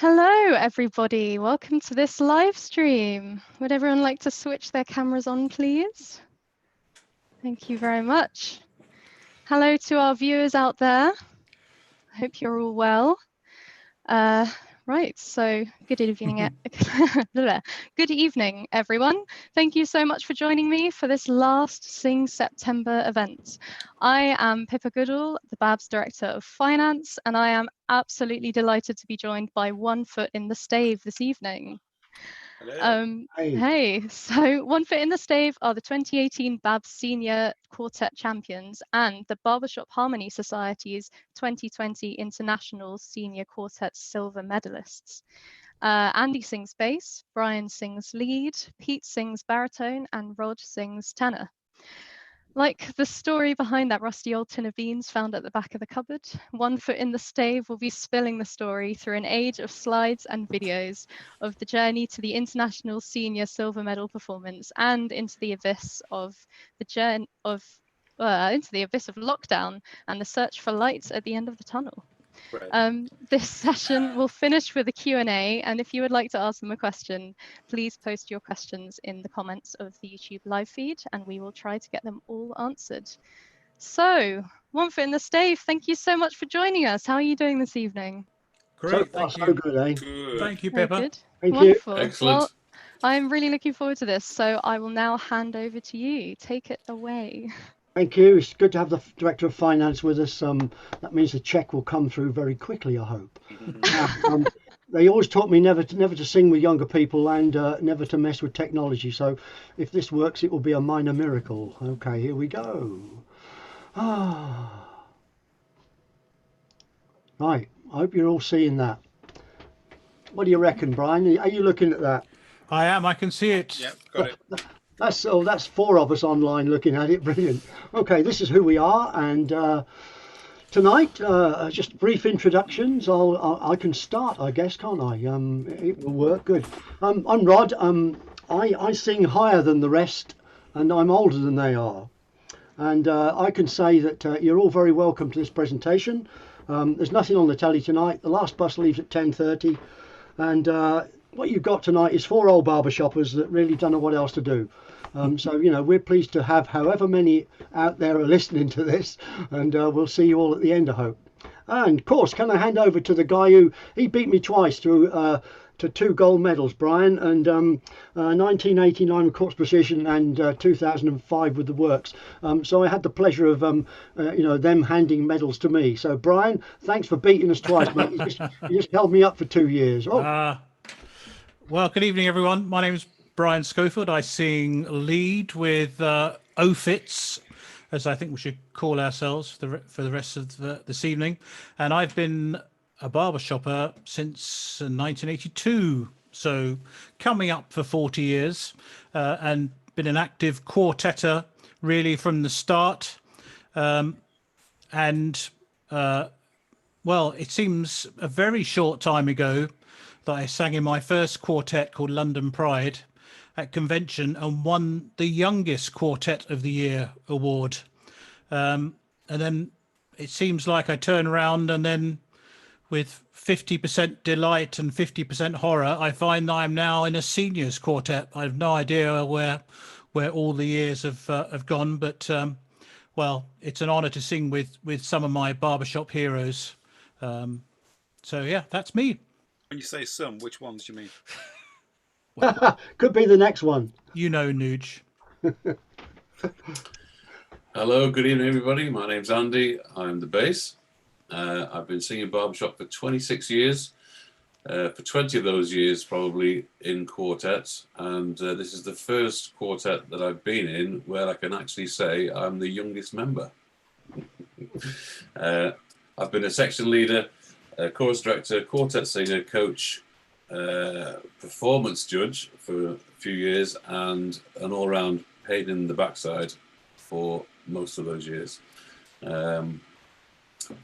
Hello, everybody. Welcome to this live stream. Would everyone like to switch their cameras on, please? Thank you very much. Hello to our viewers out there. I hope you're all well. Right, so good evening, good evening, everyone. Thank you so much for joining me for this last Sing September event. I am Pippa Goodall, the BABS Director of Finance, and I am absolutely delighted to be joined by One Foot in the Stave this evening. Hey, so One Foot in the Stave are the 2018 BABS Senior Quartet Champions and the Barbershop Harmony Society's 2020 International Senior Quartet Silver Medalists. Andy sings bass, Brian sings lead, Pete sings baritone, and Rod sings tenor. Like the story behind that rusty old tin of beans found at the back of the cupboard, One Foot in the Stave will be spilling the story through an age of slides and videos of the journey to the International Senior Silver Medal performance and into the abyss of lockdown and the search for lights at the end of the tunnel. This session will finish with a Q&A, and if you would like to ask them a question, please post your questions in the comments of the YouTube live feed, and we will try to get them all answered. So, One Foot in the Stave, thank you so much for joining us. How are you doing this evening? Great, thank you. Good, eh? Good. Thank you, Pippa. Good. Thank Wonderful. you. Excellent. Well, I'm really looking forward to this, so I will now hand over to you. Take it away. Thank you. It's good to have the Director of Finance with us. That means the cheque will come through very quickly, I hope. They always taught me never to sing with younger people and never to mess with technology. So if this works, it will be a minor miracle. Okay, here we go. Right, I hope you're all seeing that. What do you reckon, Brian? Are you looking at that? I am, I can see it. Yep, got it. That's four of us online looking at it. Brilliant. Okay, this is who we are, and tonight, just brief introductions. I can start, I guess, can't I? It will work. Good. I'm Rod. I sing higher than the rest, and I'm older than they are. And I can say that you're all very welcome to this presentation. There's nothing on the telly tonight. The last bus leaves at 10:30, and what you've got tonight is four old barbershoppers that really don't know what else to do. So, you know, we're pleased to have however many out there are listening to this, and we'll see you all at the end, I hope. And of course, can I hand over to the guy he beat me twice through to 2 gold medals, Brian, and 1989 with Corpse Precision and 2005 with the Works. So I had the pleasure of them handing medals to me. So Brian, thanks for beating us twice, mate. You just held me up for 2 years. Well, good evening, everyone. My name is Brian Schofield. I sing lead with OFITs, as I think we should call ourselves for the rest of this evening. And I've been a barbershopper since 1982, so coming up for 40 years, and been an active quartetter really from the start. Well, it seems a very short time ago that I sang in my first quartet called London Pride at convention and won the youngest quartet of the year award. And then it seems like I turn around and then with 50% delight and 50% horror, I find I'm now in a seniors quartet. I have no idea where all the years have gone, but well, it's an honor to sing with some of my barbershop heroes. So yeah, that's me. When you say some, which ones do you mean? Could be the next one. You know, Nuge. Hello, good evening, everybody. My name's Andy. I'm the bass. I've been singing barbershop for 26 years. For 20 of those years, probably in quartets. And this is the first quartet that I've been in where I can actually say I'm the youngest member. I've been a section leader, chorus director, quartet singer, coach, performance judge for a few years, and an all-round pain in the backside for most of those years.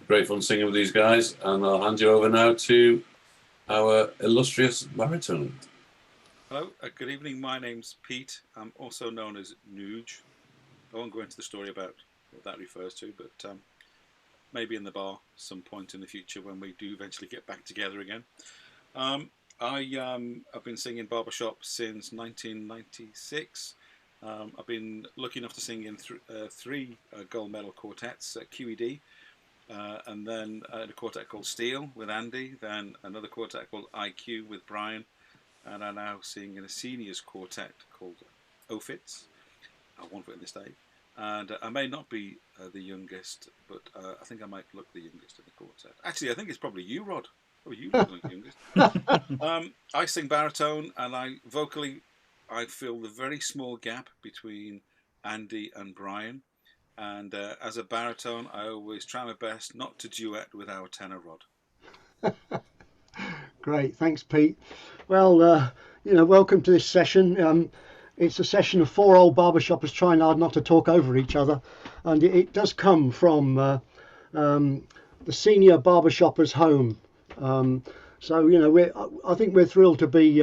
Great fun singing with these guys, and I'll hand you over now to our illustrious baritone. Hello, good evening. My name's Pete. I'm also known as Nuge. I won't go into the story about what that refers to, but maybe in the bar some point in the future when we do eventually get back together again. I've been singing barbershop since 1996. I've been lucky enough to sing in three gold medal quartets at QED, and then a quartet called Steel with Andy, then another quartet called IQ with Brian, and I'm now singing in a seniors quartet called OFITS, One Foot in the Stave. And I may not be the youngest, but I think I might look the youngest in the quartet. Actually, I think it's probably you, Rod. Probably you look the youngest. I sing baritone, and I fill the very small gap between Andy and Brian. And as a baritone, I always try my best not to duet with our tenor, Rod. Great, thanks, Pete. Well, welcome to this session. It's a session of four old barbershoppers trying hard not to talk over each other, and it does come from the senior barbershoppers' home. So I think we're thrilled to be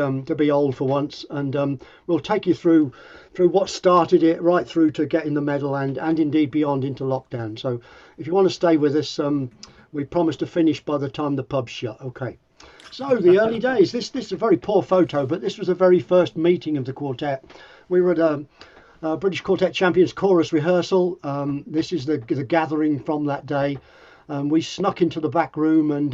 old for once, and we'll take you through what started it right through to getting the medal and indeed beyond into lockdown. So if you want to stay with us, we promise to finish by the time the pub's shut. Okay. So the early days. This is a very poor photo, but this was the very first meeting of the quartet. We were at a British Quartet Champions chorus rehearsal. This is the gathering from that day. We snuck into the back room and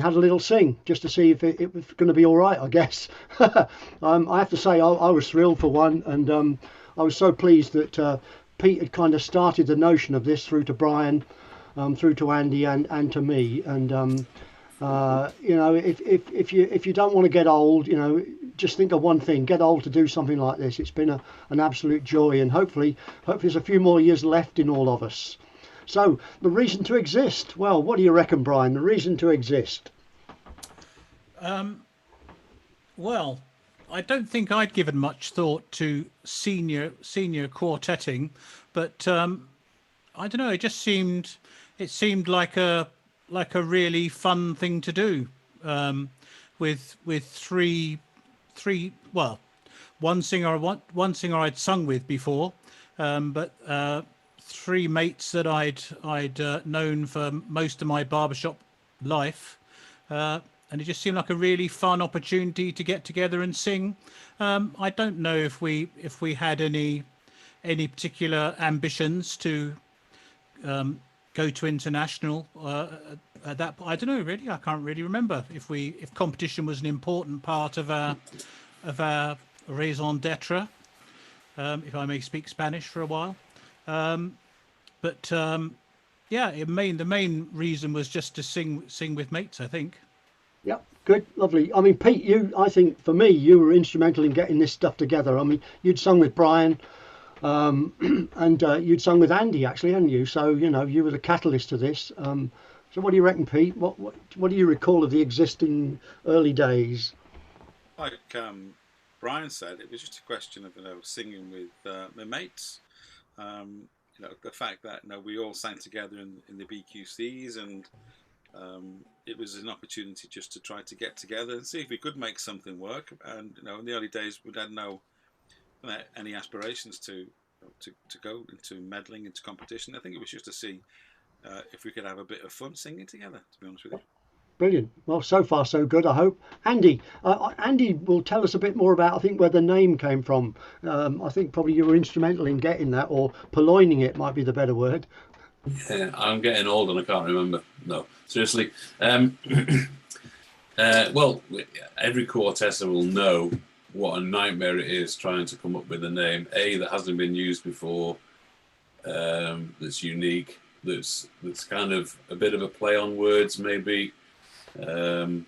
had a little sing just to see if it was going to be all right, I guess. I have to say I was thrilled for one, and I was so pleased that Pete had kind of started the notion of this through to Brian, through to Andy and to me. And if you don't want to get old, just think of one thing: get old to do something like this. It's been an absolute joy, and hopefully there's a few more years left in all of us. So the reason to exist. Well, what do you reckon, Brian? The reason to exist. Well, I don't think I'd given much thought to senior quartetting, but I don't know. It just seemed like a really fun thing to do, with three. Well, one singer I'd sung with before, but three mates that I'd known for most of my barbershop life, and it just seemed like a really fun opportunity to get together and sing. I don't know if we had any particular ambitions to go to international at that point. I don't know, really. I can't really remember if competition was an important part of our raison d'etre, if I may speak Spanish for a while. But the main reason was just to sing with mates, I think. Yep, good, lovely. I mean, Pete, I think for me, you were instrumental in getting this stuff together. I mean, you'd sung with Brian, and you'd sung with Andy, actually, hadn't you? So you were the catalyst to this. So what do you reckon, Pete? What do you recall of the existing early days? Like Brian said, it was just a question of singing with my mates. The fact that we all sang together in the BQCs, and it was an opportunity just to try to get together and see if we could make something work. And in the early days, we had no any aspirations to go into meddling, into competition. I think it was just to see if we could have a bit of fun singing together, to be honest with you. Brilliant. Well, so far so good, I hope. Andy will tell us a bit more about, I think, where the name came from. I think probably you were instrumental in getting that, or purloining it might be the better word. Yeah, I'm getting old and I can't remember. No, seriously. Well, every quartetter will know what a nightmare it is trying to come up with a name that hasn't been used before, that's unique, that's kind of a bit of a play on words maybe. And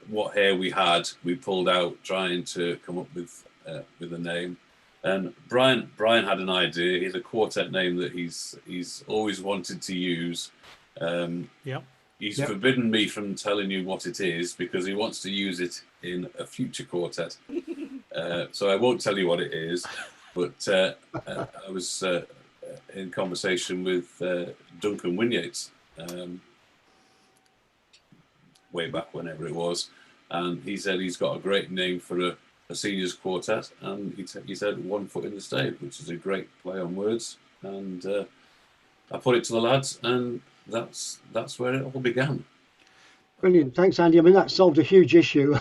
what hair we had, we pulled out trying to come up with a name. And Brian had an idea. He had a quartet name that he's always wanted to use. He's forbidden me from telling you what it is because he wants to use it in a future quartet. So I won't tell you what it is. But I was in conversation with Duncan Winyates way back whenever it was, and he said he's got a great name for a seniors quartet, and he said One Foot in the Stave, which is a great play on words, and I put it to the lads, and that's where it all began. Brilliant. Thanks, Andy. I mean, that solved a huge issue.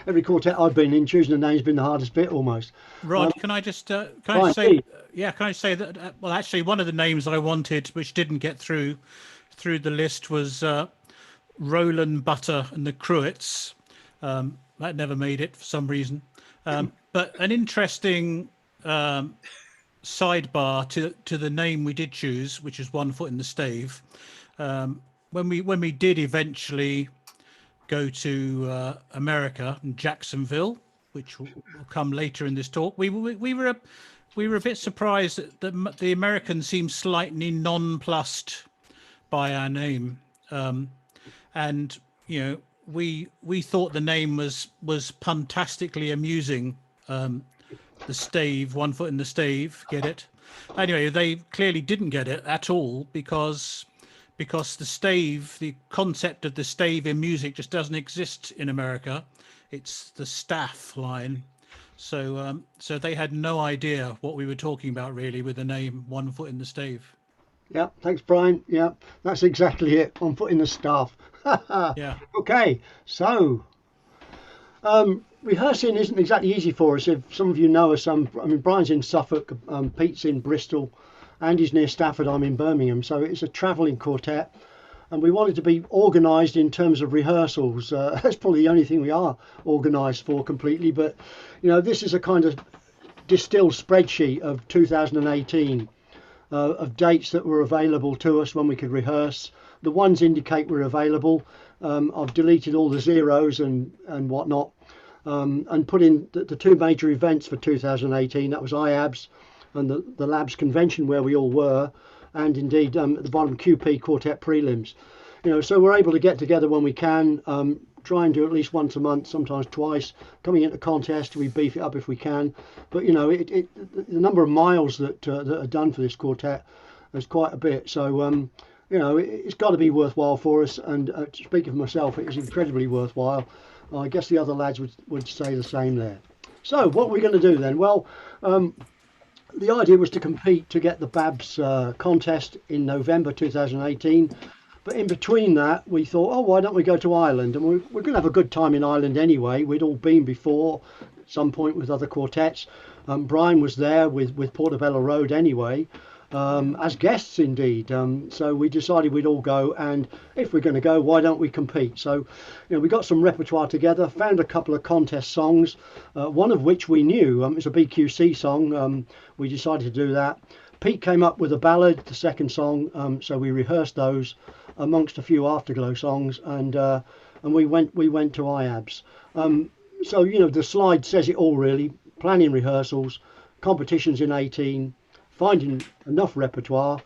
Every quartet I've been in, choosing a name's been the hardest bit almost. Rod, can I just Brian, say, please. yeah, can I say that? Well, actually, one of the names I wanted, which didn't get through the list, was Roland Butter and the Cruets. That never made it for some reason. But an interesting sidebar to the name we did choose, which is One Foot in the Stave. When we did eventually go to America and Jacksonville, which will come later in this talk, we were a bit surprised that the Americans seemed slightly nonplussed by our name, and you know, we thought the name was puntastically amusing. The stave, One Foot in the Stave, get it? Anyway, they clearly didn't get it at all, because the stave, the concept of the stave in music just doesn't exist in America. It's the staff line. So they had no idea what we were talking about really with the name One Foot in the Stave. Yeah, thanks, Brian. Yeah, that's exactly it. One foot in the staff. Yeah. Okay, so rehearsing isn't exactly easy for us. If some of you know us, I mean, Brian's in Suffolk, Pete's in Bristol, Andy's near Stafford, I'm in Birmingham. So it's a travelling quartet, and we wanted to be organised in terms of rehearsals. That's probably the only thing we are organised for completely. But you know, this is a kind of distilled spreadsheet of 2018 of dates that were available to us when we could rehearse. The ones indicate we're available. I've deleted all the zeros and whatnot, and put in the two major events for 2018. That was IABS and the Labs convention where we all were, and indeed at the bottom, QP Quartet prelims. You know, so we're able to get together when we can, try and do at least once a month, sometimes twice. Coming into contest, we beef it up if we can. But you know, the number of miles that are done for this quartet is quite a bit. So you know, it's got to be worthwhile for us. And speaking for myself, it is incredibly worthwhile. I guess the other lads would say the same there. So what are we going to do then? Well, the idea was to compete to get the BABS contest in November 2018. But in between that, we thought, oh, why don't we go to Ireland? And we're going to have a good time in Ireland anyway. We'd all been before at some point with other quartets. Brian was there with Portobello Road anyway, as guests indeed. So we decided we'd all go, and if we're going to go, why don't we compete? So, you know, we got some repertoire together, found a couple of contest songs, one of which we knew. It's a BQC song. We decided to do that. Pete came up with a ballad, the second song, so we rehearsed those amongst a few afterglow songs, and we went to IABS. So you know, the slide says it all really. Planning rehearsals, competitions in 18, finding enough repertoire,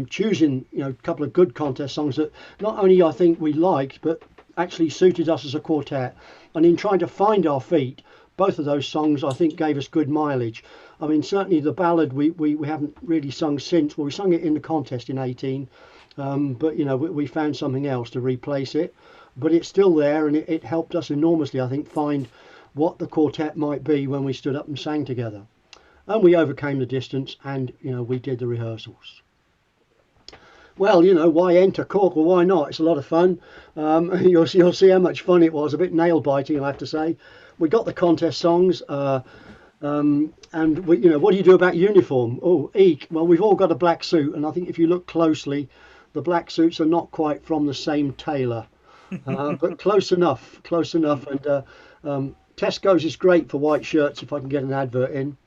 choosing, you know, a couple of good contest songs that not only I think we liked but actually suited us as a quartet. And in trying to find our feet, both of those songs I think gave us good mileage. I mean, certainly the ballad we haven't really sung since. Well, we sung it in the contest in 18, but you know, we found something else to replace it. But it's still there, and it helped us enormously, I think, find what the quartet might be when we stood up and sang together. And we overcame the distance, and you know, we did the rehearsals. Well, you know, why enter Cork? Well, why not? It's a lot of fun. You'll see how much fun it was. A bit nail biting, I have to say. We got the contest songs. And we, you know, what do you do about uniform? Oh, eek. Well, we've all got a black suit, and I think if you look closely, the black suits are not quite from the same tailor, but close enough. And Tesco's is great for white shirts if I can get an advert in.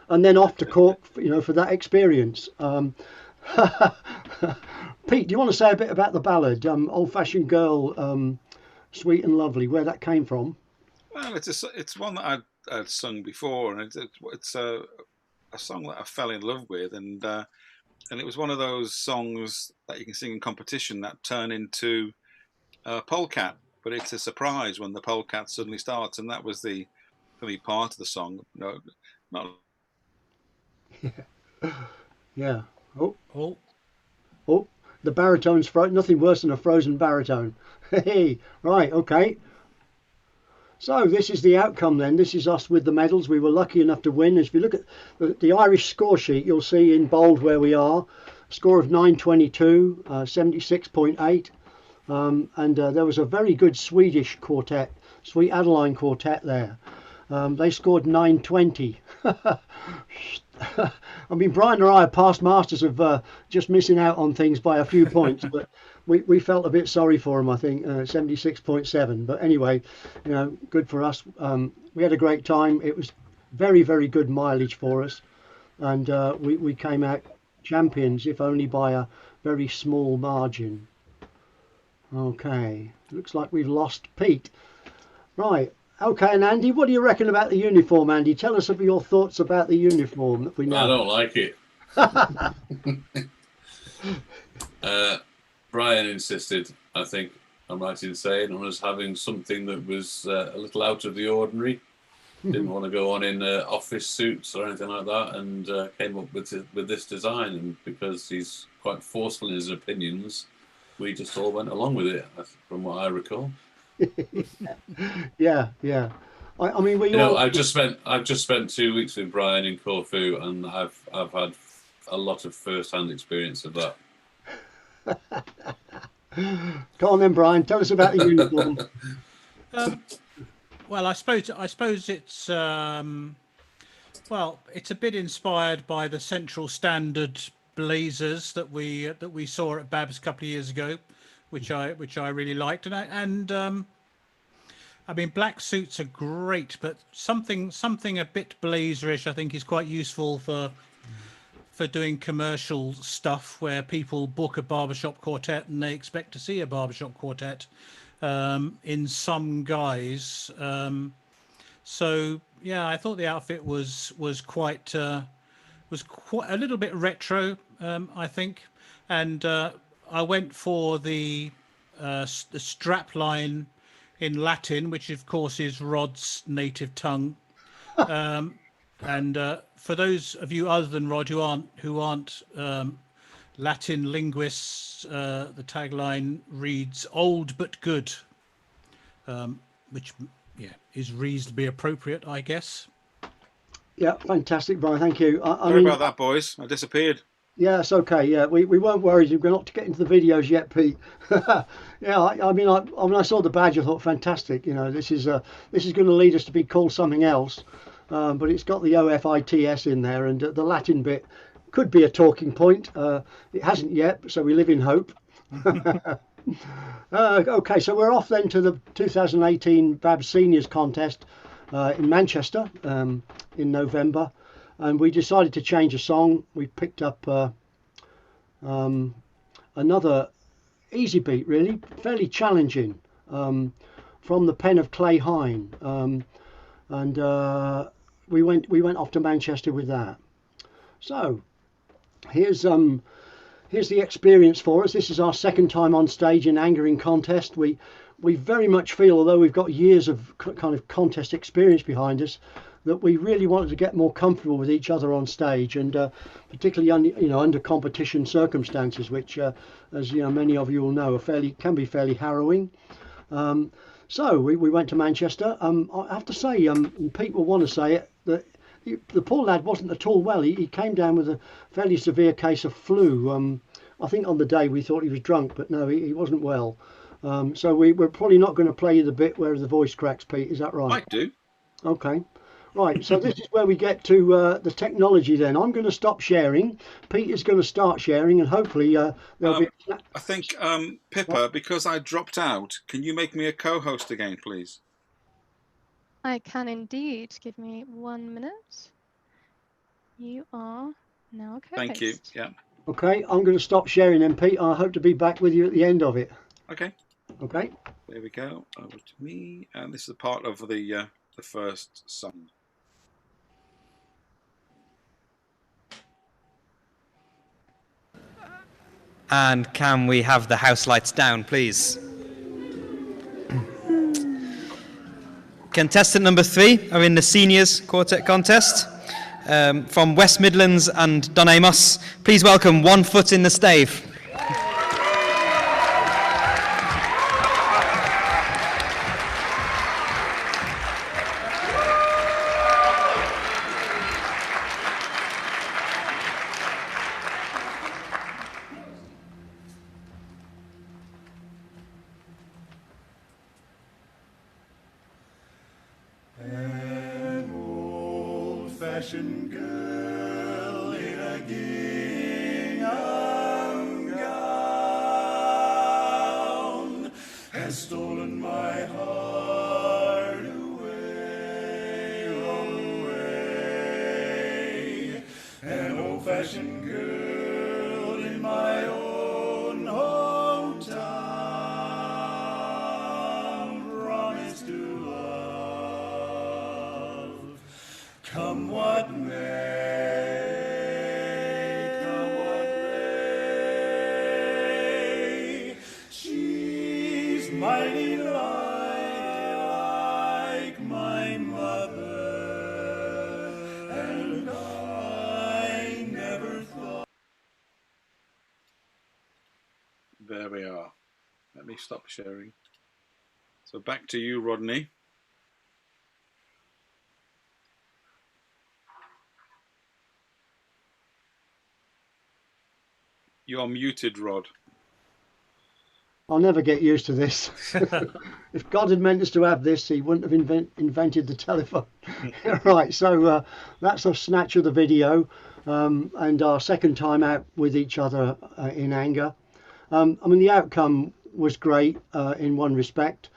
And then off to Cork, you know, for that experience. Pete, do you want to say a bit about the ballad, Old Fashioned Girl, Sweet and Lovely, where that came from? Well, it's one that I'd sung before, and it's a song that I fell in love with, and it was one of those songs that you can sing in competition that turn into polecat, but it's a surprise when the polecat suddenly starts, and that was for me part of the song. No, not. Yeah. Oh, the baritone's nothing worse than a frozen baritone. Hey, right, okay. So this is the outcome then. This is us with the medals. We were lucky enough to win. If you look at the Irish score sheet, you'll see in bold where we are. Score of 922, 76.8. and there was a very good Swedish quartet, Sweet Adeline Quartet there. They scored 920. I mean, Brian and I are past masters of just missing out on things by a few points, but we felt a bit sorry for them, I think, 76.7. But anyway, you know, good for us. We had a great time. It was very, very good mileage for us, and we came out champions, if only by a very small margin. Okay, looks like we've lost Pete. Right. Okay, and Andy, what do you reckon about the uniform, Andy? Tell us your thoughts about the uniform that we know. I don't like it. Brian insisted, I think I'm right in saying, on us having something that was a little out of the ordinary. Didn't want to go on in office suits or anything like that, and came up with this design. And because he's quite forceful in his opinions, we just all went along with it, from what I recall. Yeah. I mean, I've just spent 2 weeks with Brian in Corfu, and I've had a lot of first-hand experience of that. Come on then, Brian. Tell us about the uniform. Well, I suppose it's it's a bit inspired by the Central Standard blazers that we saw at BABS a couple of years ago, which I really liked, and I mean, black suits are great, but something a bit blazerish I think is quite useful for doing commercial stuff where people book a barbershop quartet and they expect to see a barbershop quartet in some guise. So yeah, I thought the outfit was quite a little bit retro, I think, and I went for the strap line in Latin, which of course is Rod's native tongue. And for those of you other than Rod who aren't Latin linguists, the tagline reads "old but good," which is reasonably appropriate, I guess. Yeah, fantastic, Brian. Thank you. Sorry about that, boys. I disappeared. Yeah, it's okay. Yeah, we weren't worried. We're not to get into the videos yet, Pete. Yeah, I mean, when I saw the badge, I thought, fantastic. You know, this is going to lead us to be called something else, but it's got the OFITS in there, and the Latin bit could be a talking point. It hasn't yet, so we live in hope. Okay, so we're off then to the 2018 BABS Seniors contest in Manchester in November. And we decided to change a song. We picked up another easy beat, really, fairly challenging, from the pen of Clay Hine, and we went off to Manchester with that. So here's the experience for us. This is our second time on stage in Angering contest. We very much feel, although we've got years of kind of contest experience behind us, that we really wanted to get more comfortable with each other on stage, and particularly under competition circumstances, which, as many of you will know, can be fairly harrowing. So we went to Manchester. I have to say, Pete will want to say it, that the poor lad wasn't at all well. He came down with a fairly severe case of flu. I think on the day we thought he was drunk, but no, he wasn't well. So we're probably not going to play you the bit where the voice cracks, Pete. Is that right? Might do. Okay. Right, so this is where we get to the technology then. I'm going to stop sharing. Pete is going to start sharing, and hopefully there'll be... I think, Pippa, because I dropped out, can you make me a co-host again, please? I can indeed. Give me 1 minute. You are now a co-host. Thank you, yeah. Okay, I'm going to stop sharing then, Pete. I hope to be back with you at the end of it. Okay. Okay. There we go. Over to me. And this is a part of the first song. And can we have the house lights down, please? Contestant number 3 are in the seniors quartet contest from West Midlands and Donamos. Please welcome One Foot in the Stave. old-fashioned girl in a gingham gown has stolen my heart away, away. An old-fashioned girl in my own hometown promised to love, come what may, come what may. She's mighty like my mother, and I never thought. There we are. Let me stop sharing. So back to you, Rodney. You're muted, Rod. I'll never get used to this. If God had meant us to have this, he wouldn't have invented the telephone. Right, so that's a snatch of the video, and our second time out with each other in anger. I mean, the outcome was great in one respect,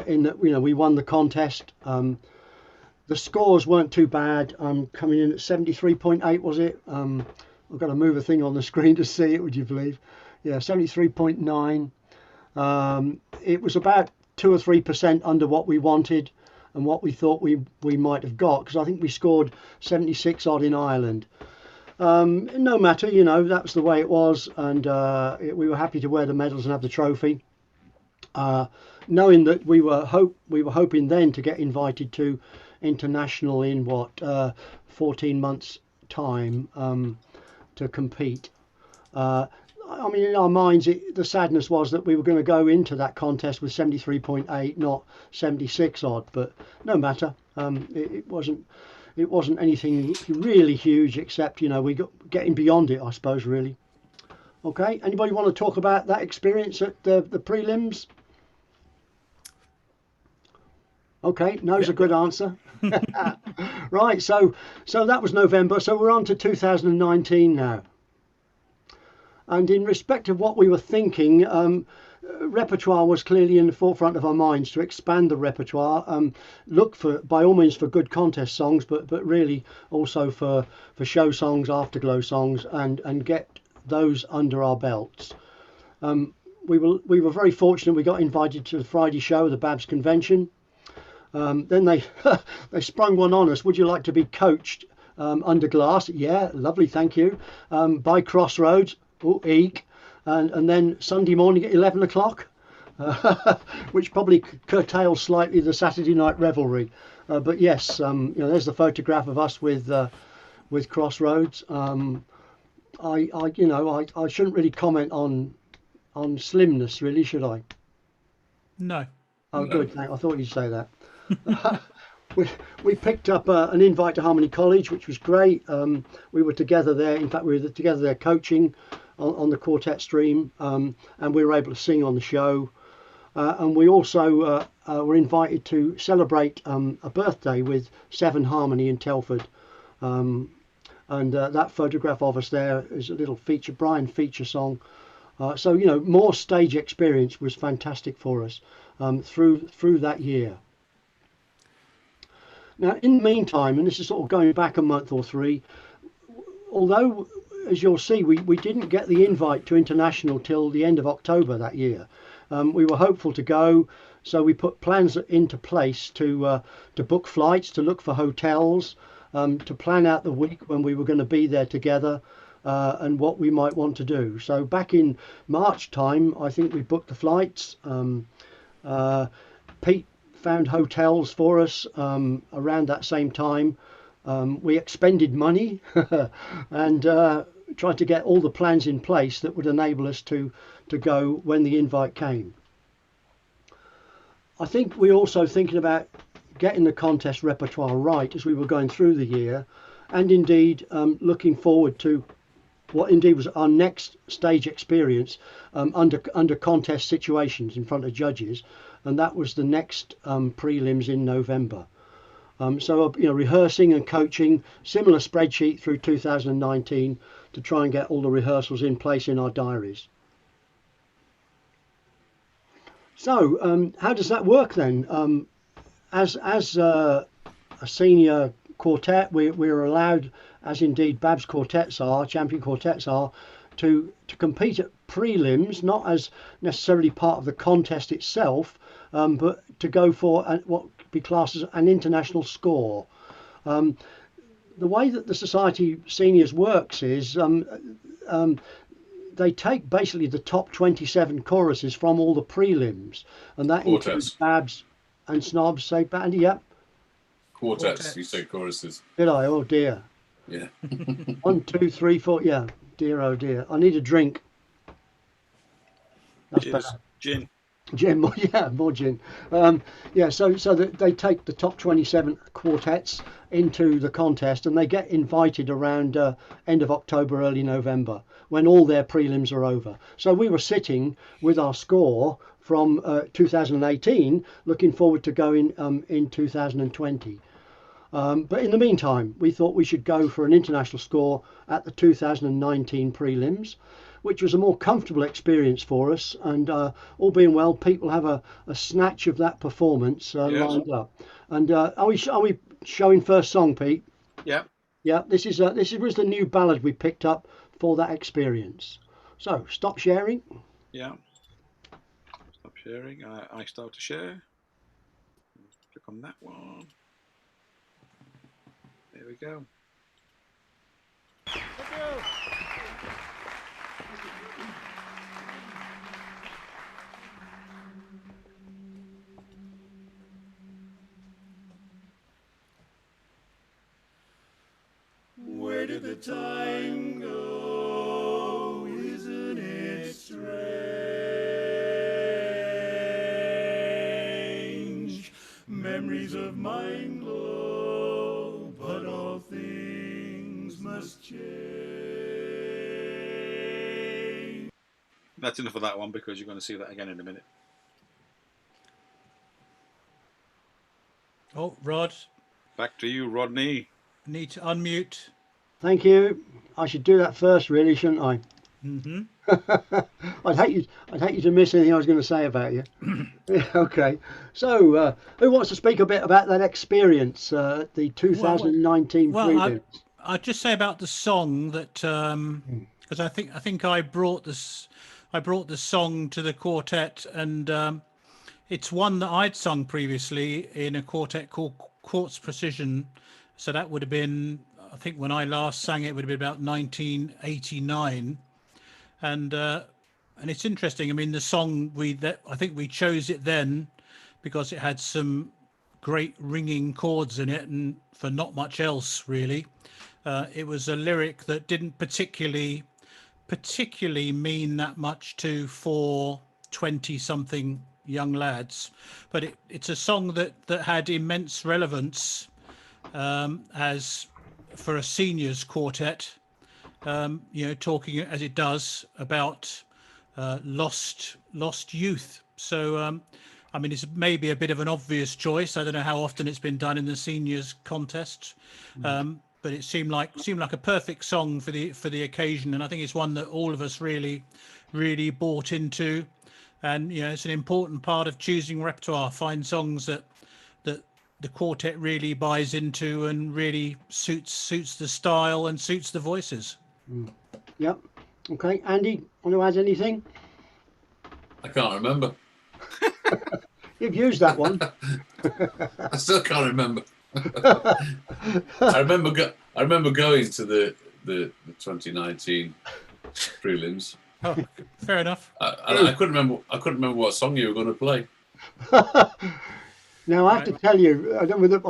in that, you know, we won the contest. The scores weren't too bad. Coming in at 73.8, was it? I've got to move a thing on the screen to see it, would you believe? Yeah, 73.9. It was about 2 or 3% under what we wanted and what we thought we might have got, because I think we scored 76 odd in Ireland. No matter, you know, that's the way it was, and we were happy to wear the medals and have the trophy, knowing that we were hoping then to get invited to international in 14 months time to compete. I mean, in our minds, the sadness was that we were going to go into that contest with 73.8, not 76 odd. But no matter, it wasn't anything really huge, except, you know, we got getting beyond it, I suppose, really. Okay, anybody want to talk about that experience at the prelims? Okay, no's a good answer. Right, so that was November. So we're on to 2019 now. And in respect of what we were thinking, repertoire was clearly in the forefront of our minds to expand the repertoire. Look for, by all means, for good contest songs, but really also for show songs, afterglow songs, and get those under our belts. We were very fortunate. We got invited to the Friday show, the BABS convention. Then they they sprung one on us. Would you like to be coached under glass? Yeah, lovely, thank you. By Crossroads. Oh, eek. And then Sunday morning at 11 o'clock, which probably curtails slightly the Saturday night revelry. But yes, you know, there's the photograph of us with Crossroads. I shouldn't really comment on slimness, really, should I? No. Oh, good. I thought you'd say that. We picked up an invite to Harmony College, which was great. We were together there. In fact, we were together there coaching on the Quartet stream, and we were able to sing on the show. And we also were invited to celebrate a birthday with Seven Harmony in Telford. And that photograph of us there is a little Brian feature song. So, you know, more stage experience was fantastic for us through that year. Now, in the meantime, and this is sort of going back a month or three, although, as you'll see, we didn't get the invite to international till the end of October that year. We were hopeful to go, so we put plans into place to book flights, to look for hotels, to plan out the week when we were going to be there together, and what we might want to do. So back in March time, I think we booked the flights. Pete found hotels for us around that same time. We expended money and tried to get all the plans in place that would enable us to go when the invite came. I think we were also thinking about getting the contest repertoire right as we were going through the year, and indeed looking forward to what indeed was our next stage experience under contest situations in front of judges, and that was the next prelims in November. So rehearsing and coaching, similar spreadsheet through 2019 to try and get all the rehearsals in place in our diaries. So how does that work then? As a senior quartet, we're allowed, as indeed BABS quartets are, champion quartets are, to compete at prelims, not as necessarily part of the contest itself, but to go for what could be classed as an international score. The way that the Society Seniors works is they take basically the top 27 choruses from all the prelims, and that includes BABS and snobs. Say, Bandy, yeah. Quartets. You say choruses. Did I? Oh dear. Yeah. 1, 2, 3, 4. Yeah. Dear, oh dear. I need a drink. That's Cheers. better. Gin. Gin, more gin. So they take the top 27 quartets into the contest, and they get invited around end of October, early November, when all their prelims are over. So we were sitting with our score from 2018, looking forward to going in 2020. But in the meantime, we thought we should go for an international score at the 2019 prelims, which was a more comfortable experience for us. And all being well, people have a snatch of that performance lined up. And are we showing first song, Pete? Yeah. Yeah. This was the new ballad we picked up for that experience. So stop sharing. Yeah. Stop sharing. I start to share. Click on that one. There we go. Where did the time go? Isn't it strange? Memories of mine glow, but all things must change. That's enough of that one, because you're going to see that again in a minute. Oh, Rod, Back to you, Rodney. need to unmute. Thank you. I should do that first, really, shouldn't I? Mm-hmm. I'd hate you to miss anything I was going to say about you. Yeah, okay. So, who wants to speak a bit about that experience, the 2019 prelims? I'd just say about the song that because I think I brought the song to the quartet, and it's one that I'd sung previously in a quartet called Quartz Precision. So that would have been, I think, when I last sang it would have been about 1989, and it's interesting. I mean, the song I think we chose it then because it had some great ringing chords in it, and for not much else really. It was a lyric that didn't particularly mean that much to 20-something young lads, but it's a song that had immense relevance as for a seniors quartet, talking as it does about lost youth. So I mean, it's maybe a bit of an obvious choice. I don't know how often it's been done in the seniors contest, but it seemed like a perfect song for the occasion, and I think it's one that all of us really bought into. And it's an important part of choosing repertoire. Find songs that the quartet really buys into and really suits the style and suits the voices. Yep. Okay, Andy, want to add anything? I can't remember. You've used that one. I still can't remember. I remember going to the 2019 prelims. Oh, fair enough. I couldn't remember what song you were going to play. Now I have to tell you, I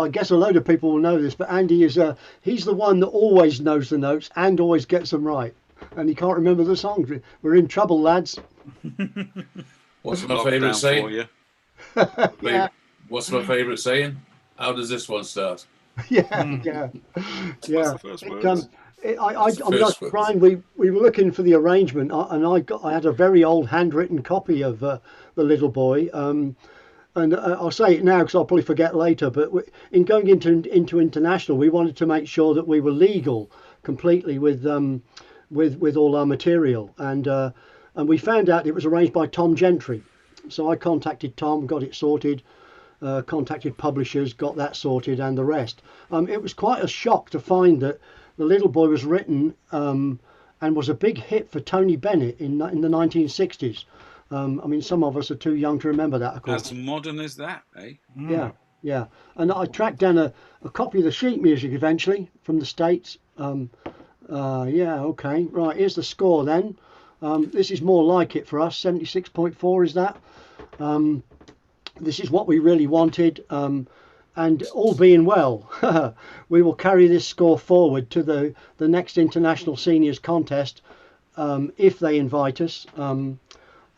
guess a load of people will know this, but Andy he's the one that always knows the notes and always gets them right, and he can't remember the songs. We're in trouble, lads. What's my favourite saying? Yeah. What's my favourite saying? How does this one start? Yeah. The first words? I'm not Brian. We were looking for the arrangement, and I had a very old handwritten copy of the Little Boy, and and I'll say it now because I'll probably forget later, but in going into international, we wanted to make sure that we were legal completely with all our material, and we found out it was arranged by Tom Gentry. So I contacted Tom, got it sorted, contacted publishers, got that sorted, and the rest. It was quite a shock to find that The Little Boy was written and was a big hit for Tony Bennett in the 1960s. I mean, some of us are too young to remember that, of course. As modern as that, eh? Yeah, yeah. And I tracked down a copy of the sheet music eventually from the States. Yeah, okay. Right, here's the score then. This is more like it for us. 76.4 is that. This is what we really wanted. And all being well, we will carry this score forward to the next International Seniors contest if they invite us.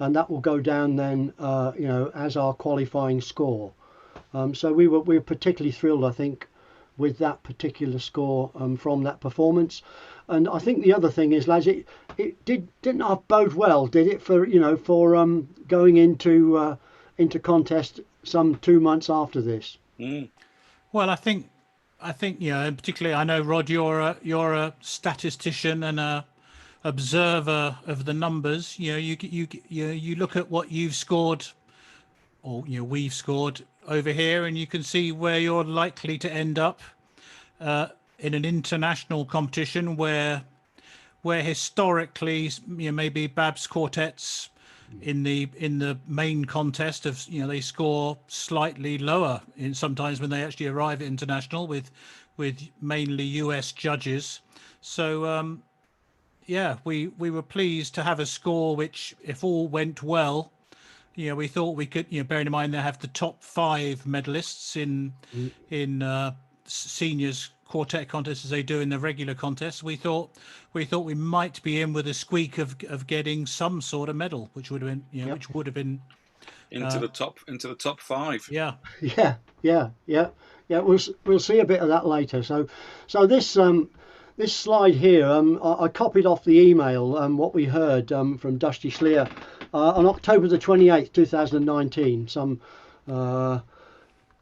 And that will go down then, you know, as our qualifying score. So we were particularly thrilled, I think, with that particular score from that performance. And I think the other thing is, lads, it didn't half bode well, did it, for going into contest some 2 months after this? Well, I think and particularly I know, Rod, you're a statistician and a observer of the numbers. You look at what you've scored, or we've scored over here, and you can see where you're likely to end up in an international competition where historically maybe BABS quartets in the main contest they score slightly lower sometimes when they actually arrive at international with mainly US judges. So yeah, we were pleased to have a score which, if all went well, we thought we could, bearing in mind they have the top 5 medalists in seniors quartet contests as they do in the regular contests. We thought we might be in with a squeak of getting some sort of medal, which would have been which would have been into the top 5. Yeah. We'll see a bit of that later. So this slide here, I copied off the email what we heard from Dusty Schleer on October the 28th, 2019. Some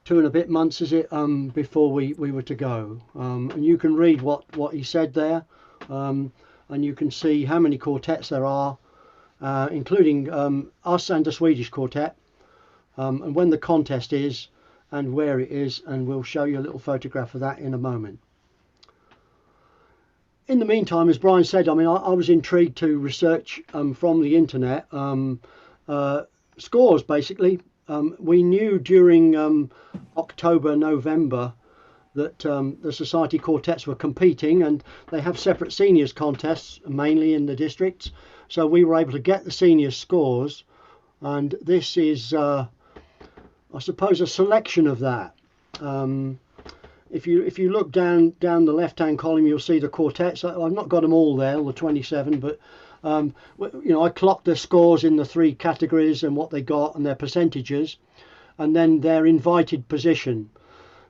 2 and a bit months, is it, before we were to go. And you can read what he said there, and you can see how many quartets there are, including us and the Swedish quartet, and when the contest is and where it is, and we'll show you a little photograph of that in a moment. In the meantime, as Brian said, I mean, I was intrigued to research from the internet scores, basically. We knew during October, November that the Society Quartets were competing, and they have separate seniors contests, mainly in the districts. So we were able to get the seniors scores, and this is, I suppose, a selection of that. If you look down the left-hand column, you'll see the quartets. I've not got them all there, all the 27, but I clocked their scores in the 3 categories and what they got and their percentages, and then their invited position.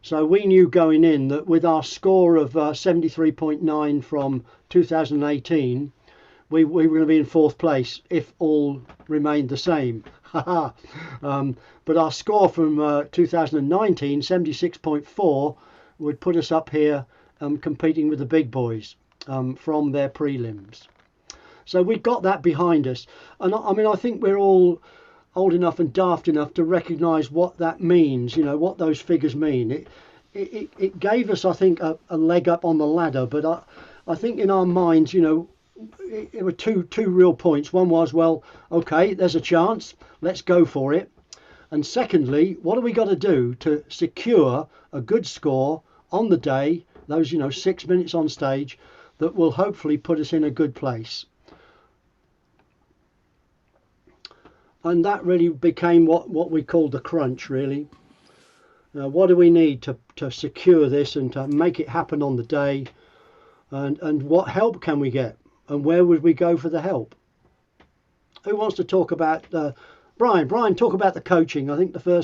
So we knew going in that with our score of 73.9 from 2018, we were going to be in 4th place if all remained the same. But our score from 2019, 76.4, would put us up here competing with the big boys from their prelims. So we got that behind us, and I mean, I think we're all old enough and daft enough to recognise what that means, what those figures mean. It gave us, I think, a leg up on the ladder, but I think in our minds, it were two real points. One was, well, okay, there's a chance, let's go for it. And secondly, what have we got to do to secure a good score on the day, those 6 minutes on stage, that will hopefully put us in a good place. And that really became what we called the crunch, really. What do we need to secure this and to make it happen on the day? And what help can we get? And where would we go for the help? Who wants to talk about Brian, talk about the coaching. I think the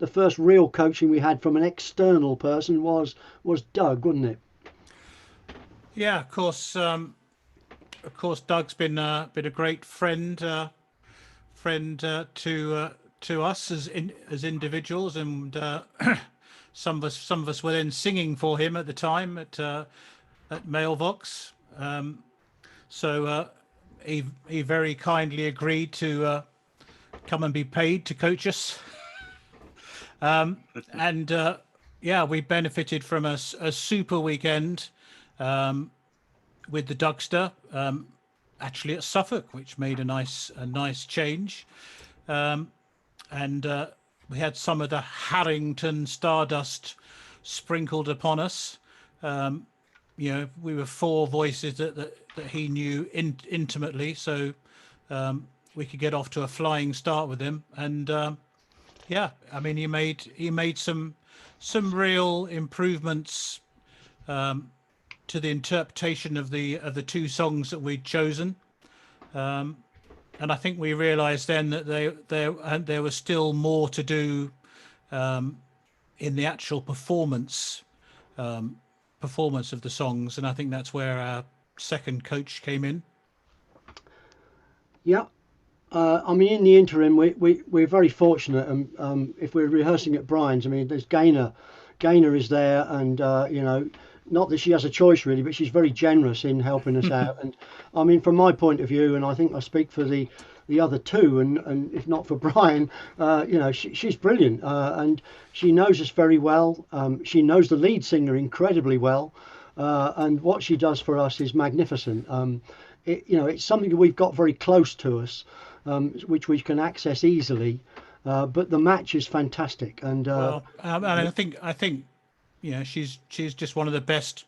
first real coaching we had from an external person was Doug, wasn't it? Yeah, of course. Doug's been a great friend to to us as individuals, and some of us were then singing for him at the time at Mailvox. So he very kindly agreed to come and be paid to coach us. And yeah, we benefited from a super weekend with the Dugster, actually at Suffolk, which made a nice change. And we had some of the Harrington Stardust sprinkled upon us. You know, we were four voices that he knew intimately, so we could get off to a flying start with him. And yeah, I mean, he made some real improvements to the interpretation of the two songs that we'd chosen. And I think we realised then that there was still more to do in the actual performance of the songs, and I think that's where our second coach came in. Yeah. I mean, in the interim, we're very fortunate. If we're rehearsing at Brian's, I mean, there's Gaynor is there, and you know, not that she has a choice really, but she's very generous in helping us out. And I mean, from my point of view, and I think I speak for the other two, and if not for Brian, you know, she's brilliant, and she knows us very well. She knows the lead singer incredibly well, and what she does for us is magnificent. You know, it's something that we've got very close to us, which we can access easily. But the match is fantastic, and well, and I think you know, she's just one of the best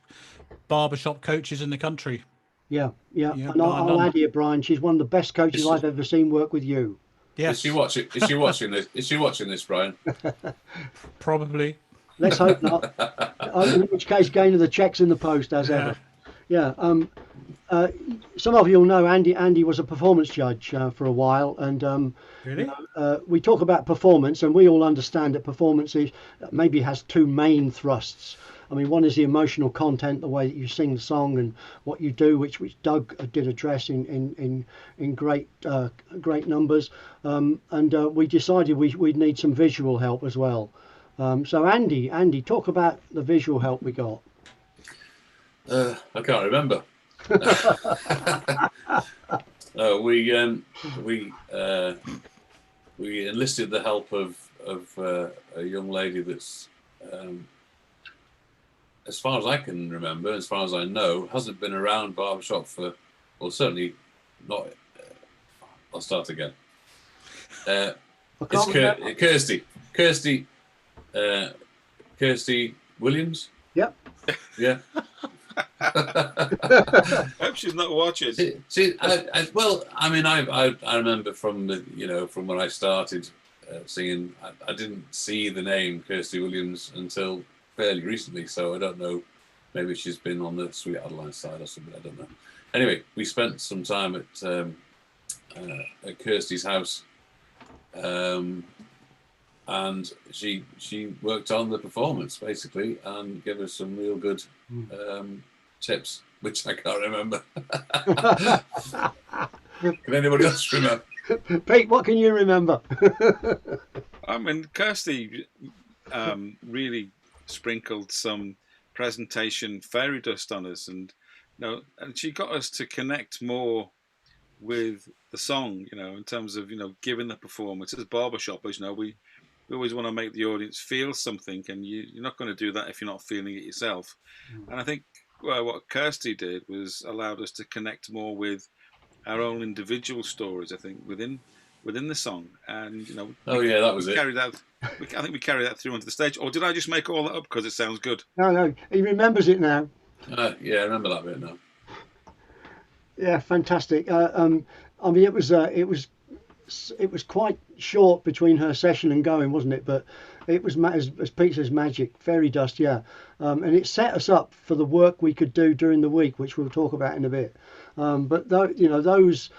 barbershop coaches in the country. Yeah. Yeah, And I'll add here, Brian, she's one of the best coaches Is she- I've ever seen work with you. Yes, Is she watching? Is she watching this? Is she watching this, Brian? probably. Let's hope not. In which case, Gaynor, the check's in the post as ever. Yeah. Some of you'll know Andy was a performance judge for a while, and Really? we talk about performance, and we all understand that performance maybe has two main thrusts. I mean, one is the emotional content, the way that you sing the song and what you do, which Doug did address in great numbers, and we decided we'd need some visual help as well. So Andy, talk about the visual help we got. I can't remember. We enlisted the help of a young lady that's, as far as I can remember, as far as I know, hasn't been around barbershop for, well, certainly not. I'll start again. It's Kirsty Williams. Yep. Yeah. I hope she's not watching. Well, I mean, I remember from from when I started singing, I didn't see the name Kirsty Williams until fairly recently, so I don't know. Maybe she's been on the Sweet Adeline side or something. I don't know. Anyway, we spent some time at Kirsty's house, and she worked on the performance basically and gave us some real good tips, which I can't remember. Can anybody else remember? Pete, what can you remember? I mean, Kirsty really sprinkled some presentation fairy dust on us, and and she got us to connect more with the song, in terms of giving the performance as barbershoppers. We always want to make the audience feel something, and you're not going to do that if you're not feeling it yourself. And I think what Kirsty did was allowed us to connect more with our own individual stories, I think, within the song. And that was it. I think we carried that through onto the stage. Or did I just make all that up because it sounds good? No, he remembers it now. Yeah, I remember that bit now. Yeah, fantastic. I mean, it was quite short between her session and going, wasn't it? But it was, as Pete says, magic, fairy dust, yeah. And it set us up for the work we could do during the week, which we'll talk about in a bit. But those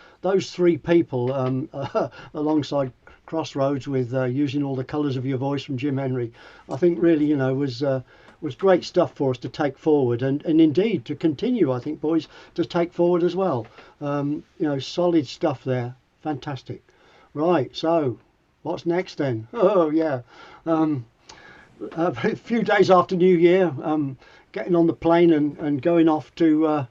three people, alongside Crossroads with using all the colours of your voice from Jim Henry, I think really was great stuff for us to take forward, and indeed to continue, I think, boys, to take forward as well. Solid stuff there. Fantastic. Right, so What's next then? Oh yeah. A few days after New Year, getting on the plane and going off to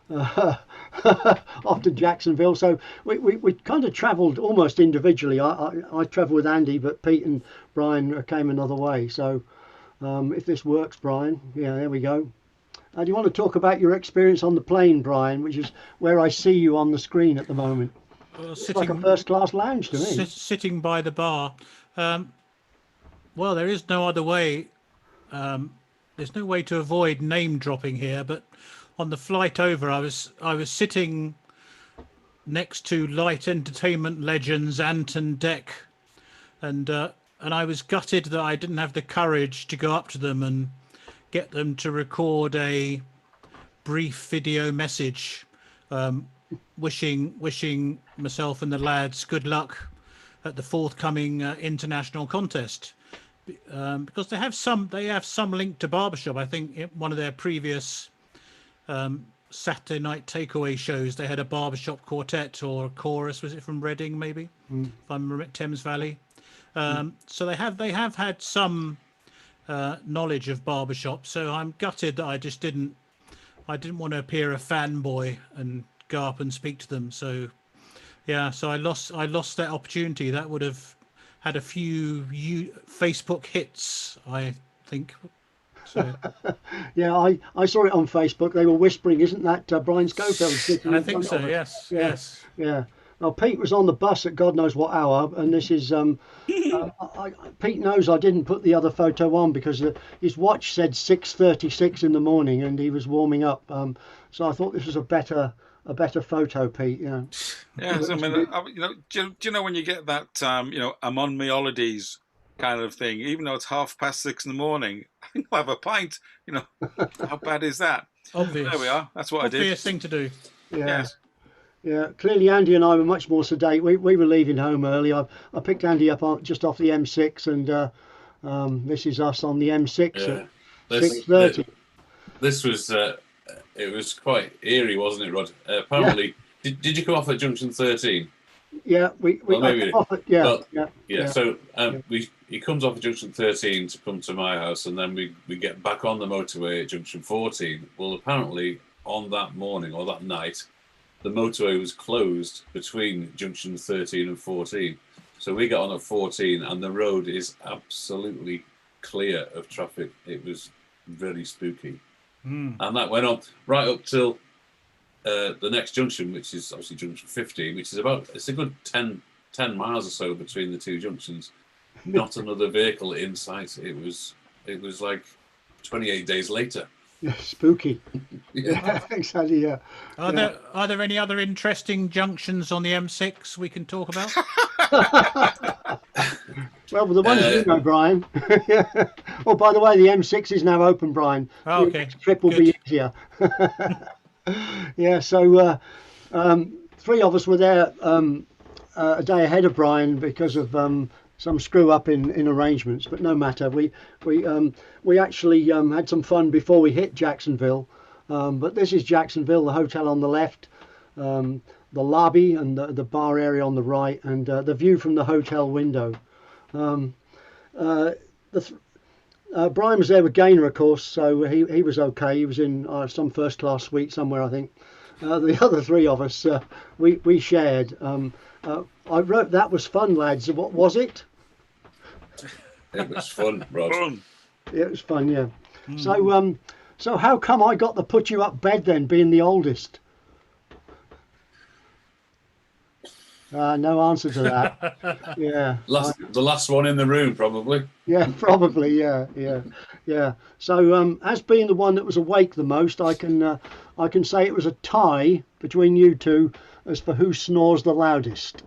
off to Jacksonville. So we kind of travelled almost individually. I travelled with Andy, but Pete and Brian came another way. So if this works, Brian, yeah, there we go. Do you want to talk about your experience on the plane, Brian, which is where I see you on the screen at the moment? It's like a first-class lounge to me. Sitting by the bar. Well, there is no other way. There's no way to avoid name dropping here, but on the flight over, I was sitting next to light entertainment legends Anton Deck, and I was gutted that I didn't have the courage to go up to them and get them to record a brief video message, wishing myself and the lads good luck at the forthcoming international contest. Because they have some link to barbershop. I think in one of their previous Saturday night takeaway shows, they had a barbershop quartet or a chorus. Was it from Reading, maybe? If I'm at Thames Valley. So they have had some knowledge of barbershop. So I'm gutted that I didn't want to appear a fanboy and go up and speak to them. So yeah, so I lost that opportunity. That would have had a few Facebook hits, I think. So yeah, I saw it on Facebook. They were whispering, "Isn't that Brian Schofield sitting I in think front so. of us?" Yes, Yeah, yes. yeah. Well, Pete was on the bus at God knows what hour, and this is Pete knows I didn't put the other photo on because his watch said 6:36 in the morning, and he was warming up. So I thought this was a better photo, Pete. You know. Yeah, so, I mean, do you know when you get that, I'm on my holidays kind of thing, even though it's 6:30 in the morning, I think I'll have a pint. How bad is that? Obvious. There we are. That's what I did. Obvious thing to do. Yeah. Yes. Yeah, clearly Andy and I were much more sedate. We were leaving home early. I picked Andy up just off the M6, and this is us on the M6 at 6:30. This was it was quite eerie, wasn't it, Rod? Apparently, did you come off at junction 13? Yeah, Well, maybe. off at, yeah. So he comes off at junction 13 to come to my house, and then we get back on the motorway at junction 14. Well, apparently on that morning or that night, the motorway was closed between junction 13 and 14. So we got on at 14, and the road is absolutely clear of traffic. It was very spooky. And that went on right up till the next junction, which is obviously junction 15, which is it's a good 10 miles or so between the two junctions. Not another vehicle in sight. It was like 28 days later. Yeah, spooky. Yeah. Exactly. Yeah. Are there any other interesting junctions on the M6 we can talk about? Well, the ones you know, Brian. Oh, by the way, the M6 is now open, Brian. Oh, okay. The next trip will be easier. Yeah. So three of us were there a day ahead of Brian because of some screw up in arrangements, but no matter. We actually had some fun before we hit Jacksonville. But this is Jacksonville, the hotel on the left, the lobby and the bar area on the right, and the view from the hotel window. Brian was there with Gaynor, of course, so he was okay. He was in some first class suite somewhere, I think. The other three of us, we shared. I wrote, "That was fun, lads." What was it? It was fun, Rod. Fun. It was fun, yeah. So how come I got the put you up bed then, being the oldest? No answer to that. Yeah. The last one in the room, probably. Yeah, probably. Yeah. So as being the one that was awake the most, I can say it was a tie between you two as for who snores the loudest.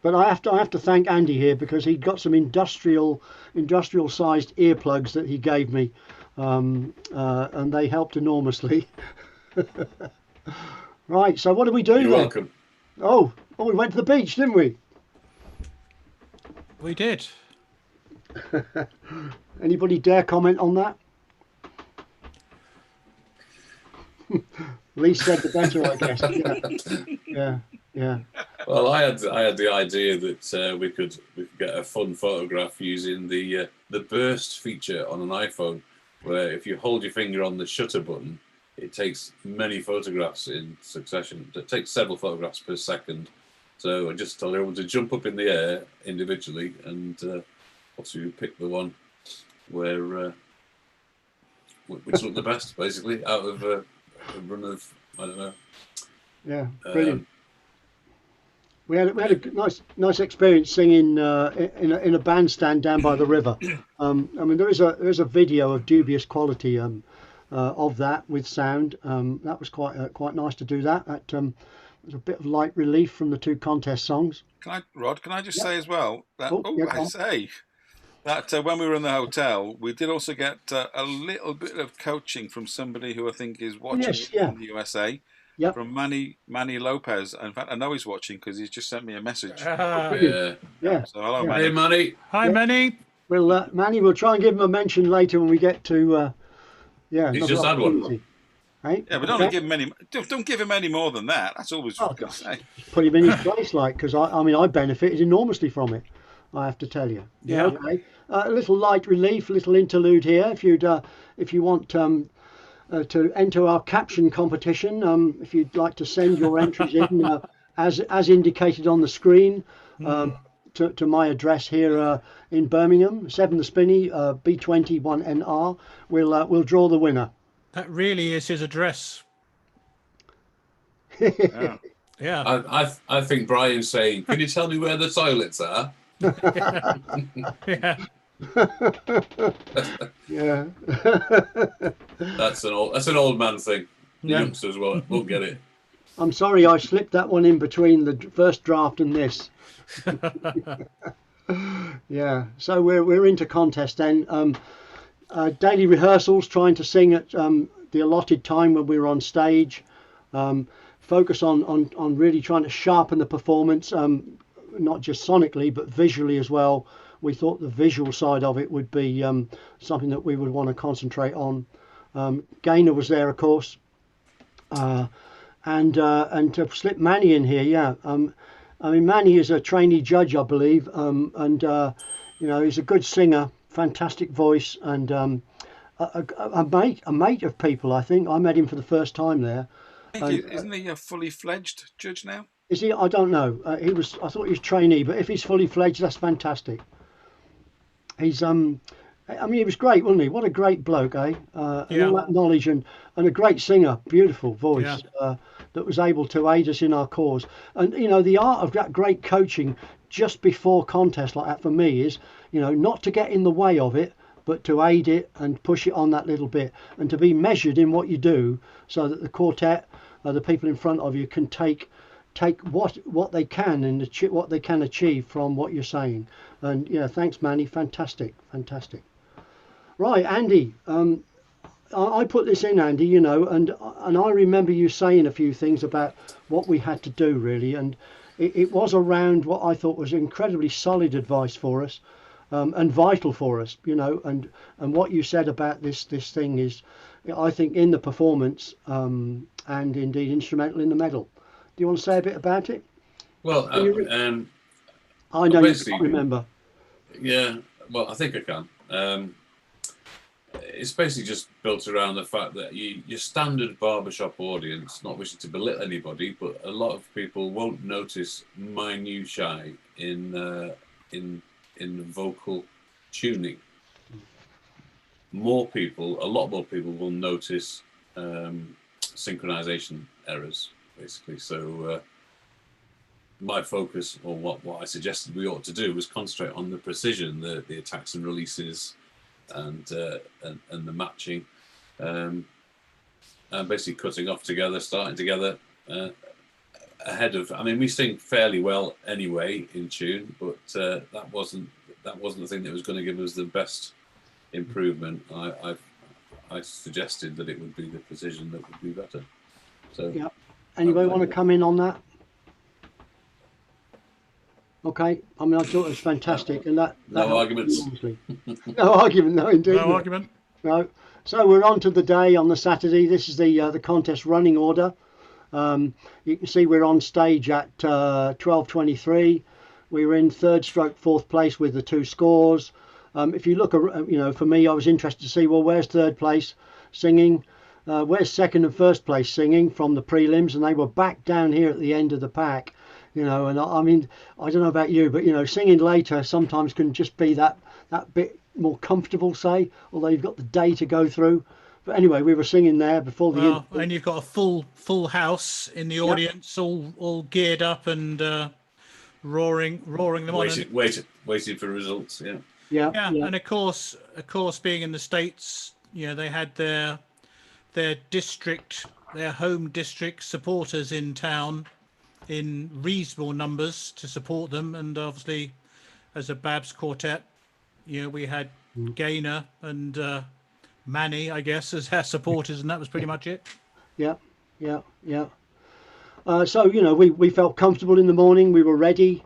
But I have to thank Andy here because he got some industrial sized earplugs that he gave me, and they helped enormously. Right. So what did we do? You're then? welcome. Oh, we went to the beach, didn't we? We did. Anybody dare comment on that? Least said the better, I guess. Yeah. Well, I had the idea that we could get a fun photograph using the burst feature on an iPhone, where if you hold your finger on the shutter button, it takes many photographs in succession. It takes several photographs per second. So I just told everyone to jump up in the air individually, and obviously we pick the one where which looked the best, basically, out of a run of, I don't know. Yeah, brilliant. We had a nice experience singing in a bandstand down by the river. I mean, there is a video of dubious quality of that with sound. That was quite nice to do that. That was a bit of light relief from the two contest songs. Rod, can I just say as well that when we were in the hotel, we did also get a little bit of coaching from somebody who I think is watching in the USA. Yep. From Manny Lopez. In fact, I know he's watching because he's just sent me a message. Yeah. So hello, Manny. Hey, Manny. Hi, Manny. Well, Manny, we'll try and give him a mention later when we get to. He's just had one. Hey? Yeah, but don't give him any. Don't give him any more than that. That's always God. Put him in his place, like, because I benefited enormously from it. I have to tell you. Yeah. Okay. A little light relief, a little interlude here. If you want to enter our caption competition, if you'd like to send your entries in as indicated on the screen to my address here in Birmingham, 7 the Spinney, B20 1NR, we'll draw the winner. That really is his address. Yeah. Yeah. I think Brian's saying, "Can you tell me where the toilets are?" Yeah. Yeah. That's an old man thing. The Yeah. youngsters won't get it. I'm sorry I slipped that one in between the first draft and this. Yeah, so we're into contest then. Daily rehearsals, trying to sing at the allotted time when we're on stage. Focus on really trying to sharpen the performance, not just sonically but visually as well. We thought the visual side of it would be something that we would want to concentrate on. Gaynor was there, of course, and to slip Manny in here, yeah. I mean, Manny is a trainee judge, I believe, and he's a good singer, fantastic voice, and a mate of people. I think I met him for the first time there. Isn't he a fully fledged judge now? Is he? I don't know. I thought he was trainee, but if he's fully fledged, that's fantastic. He's I mean, he was great, wasn't he? What a great bloke, eh? And all that knowledge and a great singer, beautiful voice, that was able to aid us in our cause. And the art of that great coaching just before contest like that for me is, not to get in the way of it, but to aid it and push it on that little bit, and to be measured in what you do, so that the quartet, the people in front of you, can take what they can and what they can achieve from what you're saying. And yeah, thanks, Manny. Fantastic. Right, Andy. I put this in, Andy. And I remember you saying a few things about what we had to do, really, and it was around what I thought was incredibly solid advice for us, and vital for us. And what you said about this thing is, I think, in the performance, and indeed instrumental in the medal. Do you want to say a bit about it? Well, I know you can't remember. Yeah, well, I think I can. It's basically just built around the fact that your standard barbershop audience, not wishing to belittle anybody, but a lot of people won't notice minutiae in vocal tuning. A lot more people will notice synchronization errors, basically. So my focus, or what I suggested we ought to do, was concentrate on the precision, the attacks and releases, and the matching, and basically cutting off together, starting together, ahead of. I mean, we sing fairly well anyway in tune, but that wasn't the thing that was going to give us the best improvement. I suggested that it would be the precision that would be better. So yeah. Anybody want to come in on that? Okay. I mean, I thought it was fantastic, and that no arguments. No argument. No, indeed. No argument. No. So we're on to the day on the Saturday. This is the contest running order. You can see we're on stage at 12:23. We were in third stroke fourth place with the 2 scores. If you look, for me, I was interested to see, well, where's third place singing? Where's second and first place singing from the prelims? And they were back down here at the end of the pack, and I mean, I don't know about you, but, singing later sometimes can just be that bit more comfortable, say, although you've got the day to go through. But anyway, we were singing there before the... and you've got a full house in the audience, all geared up and roaring them on. Waiting for results. Yeah. And of course, being in the States, they had their home district supporters in town in reasonable numbers to support them, and obviously, as a BABS quartet, we had Gaynor and Manny, I guess, as our supporters, and that was pretty much it. Yeah. So, we felt comfortable in the morning. We were ready.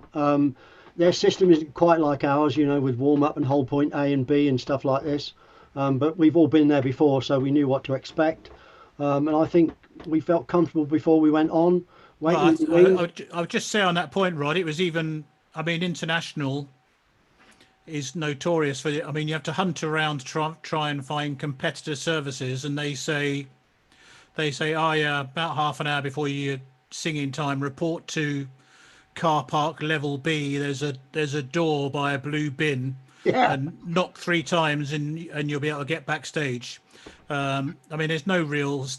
Their system isn't quite like ours, with warm up and hold point A and B and stuff like this. But we've all been there before, so we knew what to expect. And I think we felt comfortable before we went on. I would just say on that point, Rod, it was even, international is notorious for it. You have to hunt around to try and find competitor services, and they say, oh yeah, about half an hour before your singing time, report to car park level B. There's a door by a blue bin, and knock 3 times, and you'll be able to get backstage. There's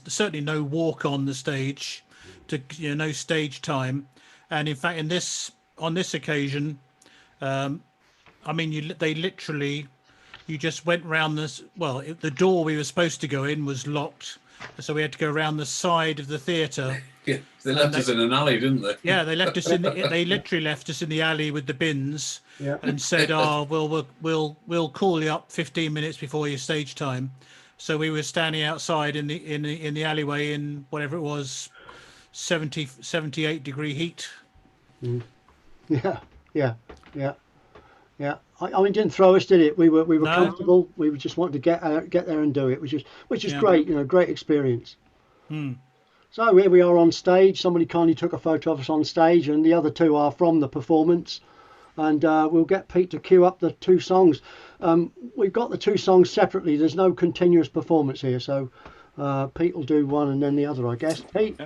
certainly no walk on the stage, no stage time, and in fact, on this occasion, you just went round this. Well, the door we were supposed to go in was locked, so we had to go around the side of the theatre. Yeah, they left us in an alley, didn't they? Yeah, they left us they literally left us in the alley with the bins, and said, "Oh, we'll call you up 15 minutes before your stage time." So we were standing outside in the alleyway in whatever it was, 78 degree heat. Yeah. It didn't throw us, did it? We were comfortable. We just wanted to get there and do it, which is great. Great experience. So here we are on stage. Somebody kindly took a photo of us on stage, and the other 2 are from the performance. And we'll get Pete to cue up the 2 songs. We've got the 2 songs separately. There's no continuous performance here, so Pete will do one and then the other, I guess. Pete,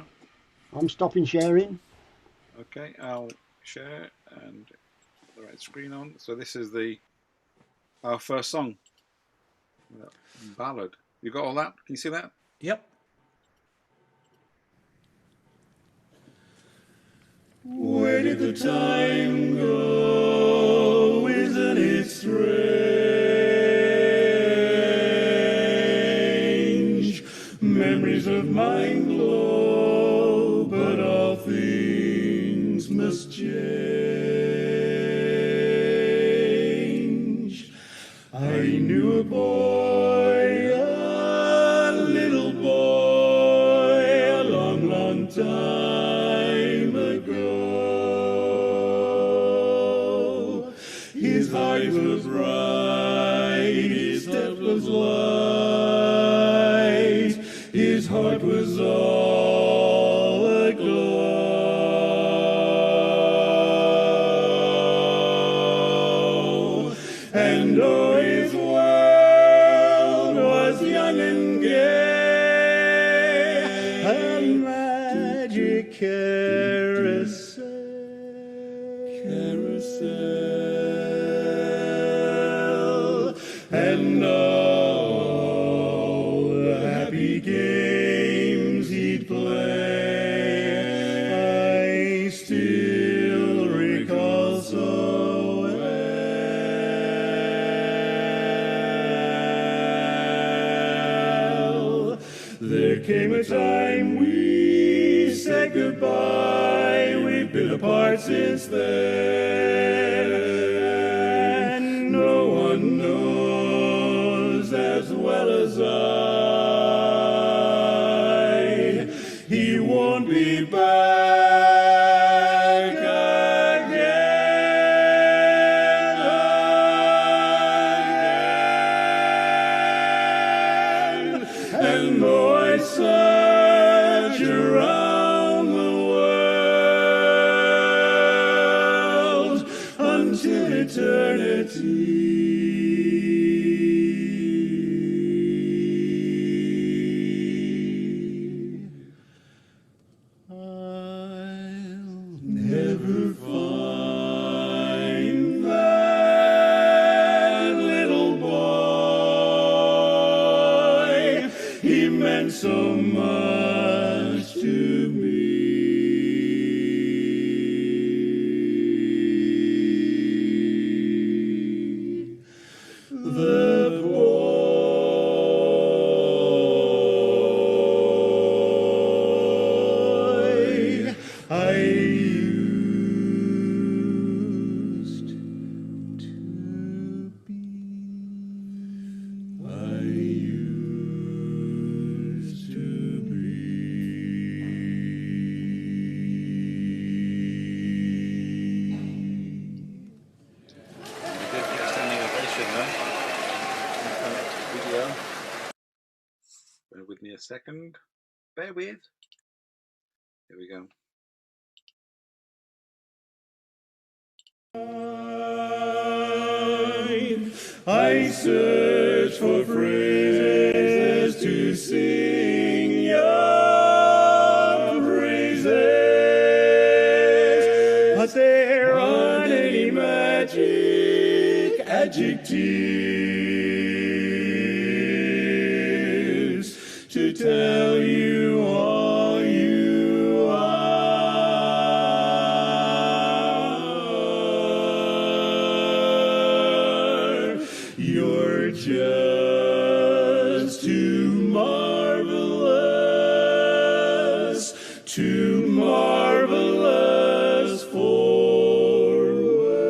I'm stopping sharing. Okay, I'll share and the right screen on. So this is our first song, ballad. You got all that? Can you see that? Yep. Where did the time go? Isn't it strange? Memories of mine glow, but all things must change. I knew a boy, a little boy, a long, long time ago. His heart was right, his step was light, his heart was all aglow. And oh, his world was young and gay, a magic carousel. And all the happy games he'd play, I still recall so well. There came a time we said goodbye, we've been apart since then. No one knows as well as I, he won't be back again. And though I search around until eternity. I'll never find that little boy. He meant so much to me. The boy I used to be. I used to be. We did get a standing ovation there. Video. Bear with me a second. Bear with. Here we go. I search for phrases to sing your praises, but there aren't any magic adjectives to tell you all you are. You're just too marvelous for words.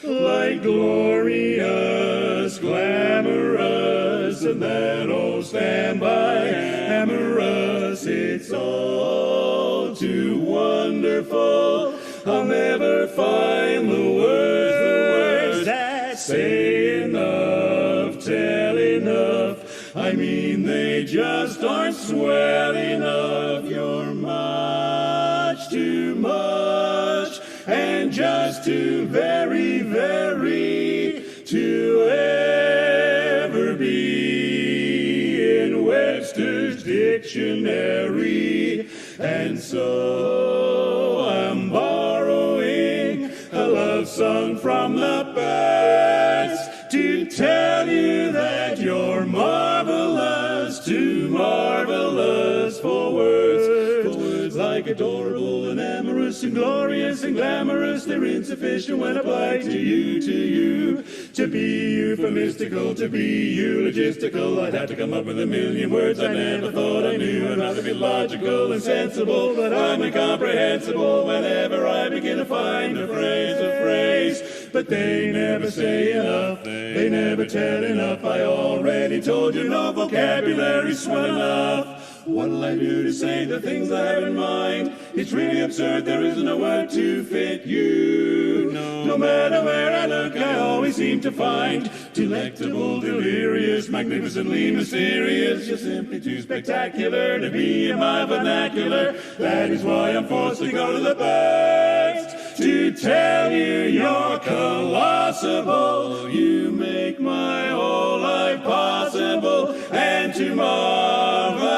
Like glorious, glamorous, and that old standby amorous. It's all too wonderful. I'll never find the words that say enough, tell enough. I mean, they just aren't swell enough. You're much too much, and just too very, very to ever be in Webster's dictionary. And so I'm borrowing a love song from the birds to tell you that you're marvelous, too marvelous for words. For words like adorable and amorous and glorious and glamorous, they're insufficient when applied to you, to you. To be euphemistical, to be eulogistical, I'd have to come up with a million words I never thought I knew. I'd rather be logical and sensible, but I'm incomprehensible whenever I begin to find a phrase. But they never say enough, they never tell enough. I already told you no vocabulary's swell enough. What'll I do to say the things I have in mind? It's really absurd, there isn't a word to fit you. No matter where I look, I always seem to find delectable, delirious, magnificently mysterious. You're simply too spectacular to be in my vernacular. That is why I'm forced to go to the birds to tell you you're colossable. You make my whole life possible, and too marvelous.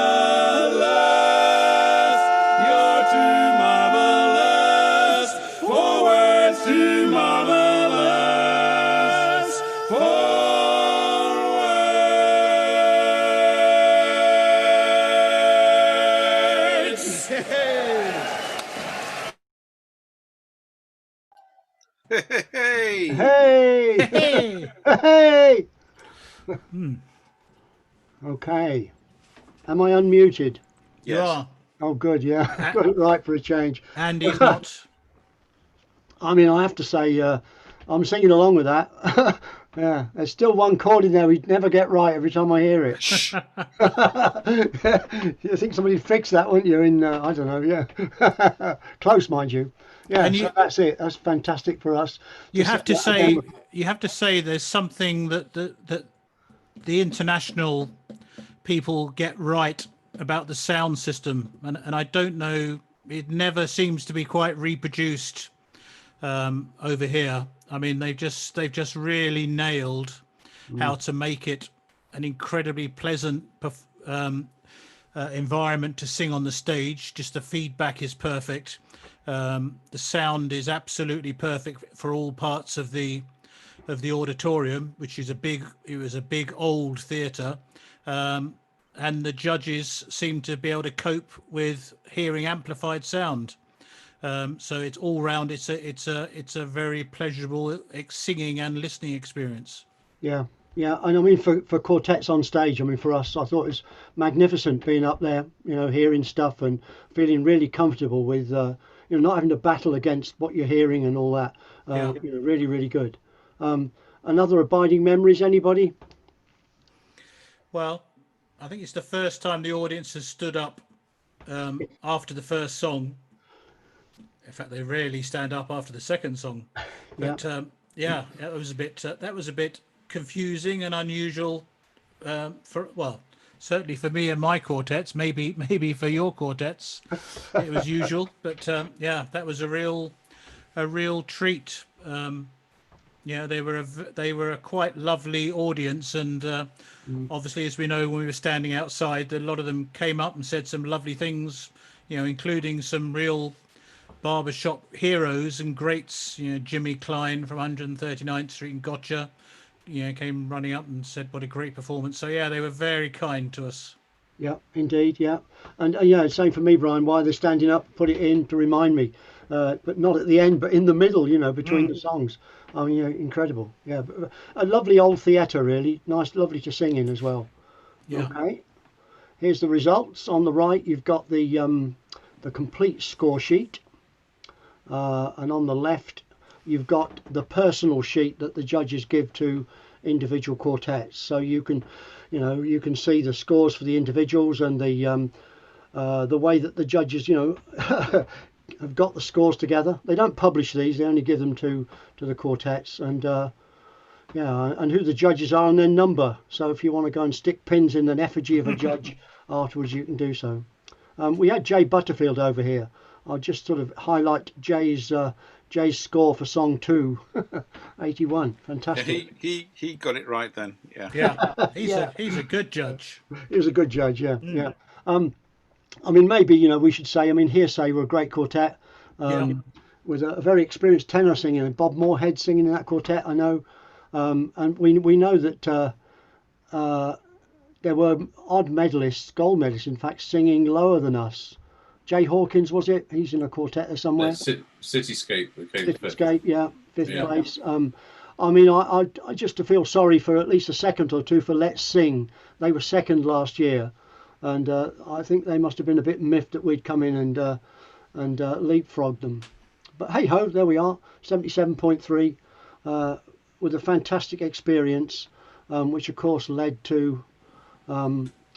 You're too marvelous for words, too marvelous for words. Hey! Hey! Hey! Hey! Okay. Am I unmuted? You Yes. are. Oh, good, yeah. Got it right for a change. Andy's not. I mean, I have to say, I'm singing along with that. Yeah, there's still one chord in there we'd never get right every time I hear it. You think somebody'd fix that, wouldn't you? In, I don't know, yeah. Close, mind you. Yeah, And so that's it. That's fantastic for us. You have to set that say, again. you have to say, there's something that the international people get right about the sound system, and I don't know it never seems to be quite reproduced over here. I mean, they've just really nailed how to make it an incredibly pleasant environment to sing on the stage. Just the feedback is perfect. The sound is absolutely perfect for all parts of the auditorium, which is it was a big old theatre, and the judges seem to be able to cope with hearing amplified sound. So it's all round. It's a very pleasurable singing and listening experience. Yeah, yeah, and I mean for quartets on stage, I mean for us, I thought it was magnificent being up there, hearing stuff and feeling really comfortable with, not having to battle against what you're hearing and all that. Yeah. Really, really good. Another abiding memories, anybody? Well, I think it's the first time the audience has stood up after the first song. In fact, they rarely stand up after the second song. But Yeah. that was a bit confusing and unusual certainly for me and my quartets. Maybe for your quartets, it was usual. But that was a real treat. They were a quite lovely audience, and obviously, as we know, when we were standing outside, a lot of them came up and said some lovely things, including some real barbershop heroes and greats. Jimmy Klein from 139th Street in Gotcha, came running up and said what a great performance. So they were very kind to us. Yeah, indeed, yeah. And same for me, Brian. Why they're standing up, put it in to remind me, but not at the end, but in the middle, between the songs. I mean, incredible. Yeah, but a lovely old theatre, really. Nice, lovely to sing in as well. Yeah. Okay. Here's the results. On the right, you've got the complete score sheet, and on the left, you've got the personal sheet that the judges give to individual quartets. So you can see the scores for the individuals and the way that the judges, have got the scores together. They don't publish these; they only give them to the quartets, and and who the judges are and their number. So if you want to go and stick pins in an effigy of a judge afterwards, you can do so. We had Jay Butterfield over here. I'll just sort of highlight Jay's score for song 2, 81. Fantastic. Yeah, he got it right then. Yeah. Yeah, he's a good judge. He was a good judge. Yeah. I mean, maybe we should say. I mean, Hearsay were a great quartet with a very experienced tenor singing, and Bob Moorhead singing in that quartet. I know, and we know that there were odd medalists, gold medalists, in fact, singing lower than us. Jay Hawkins, was it? He's in a quartet there somewhere. Cityscape. Cityscape, fifth place. I mean, I just to feel sorry for at least a second or two for Let's Sing. They were second last year, and I think they must have been a bit miffed that we'd come in and leapfrogged them. But hey ho, there we are, 77.3, with a fantastic experience, which of course led to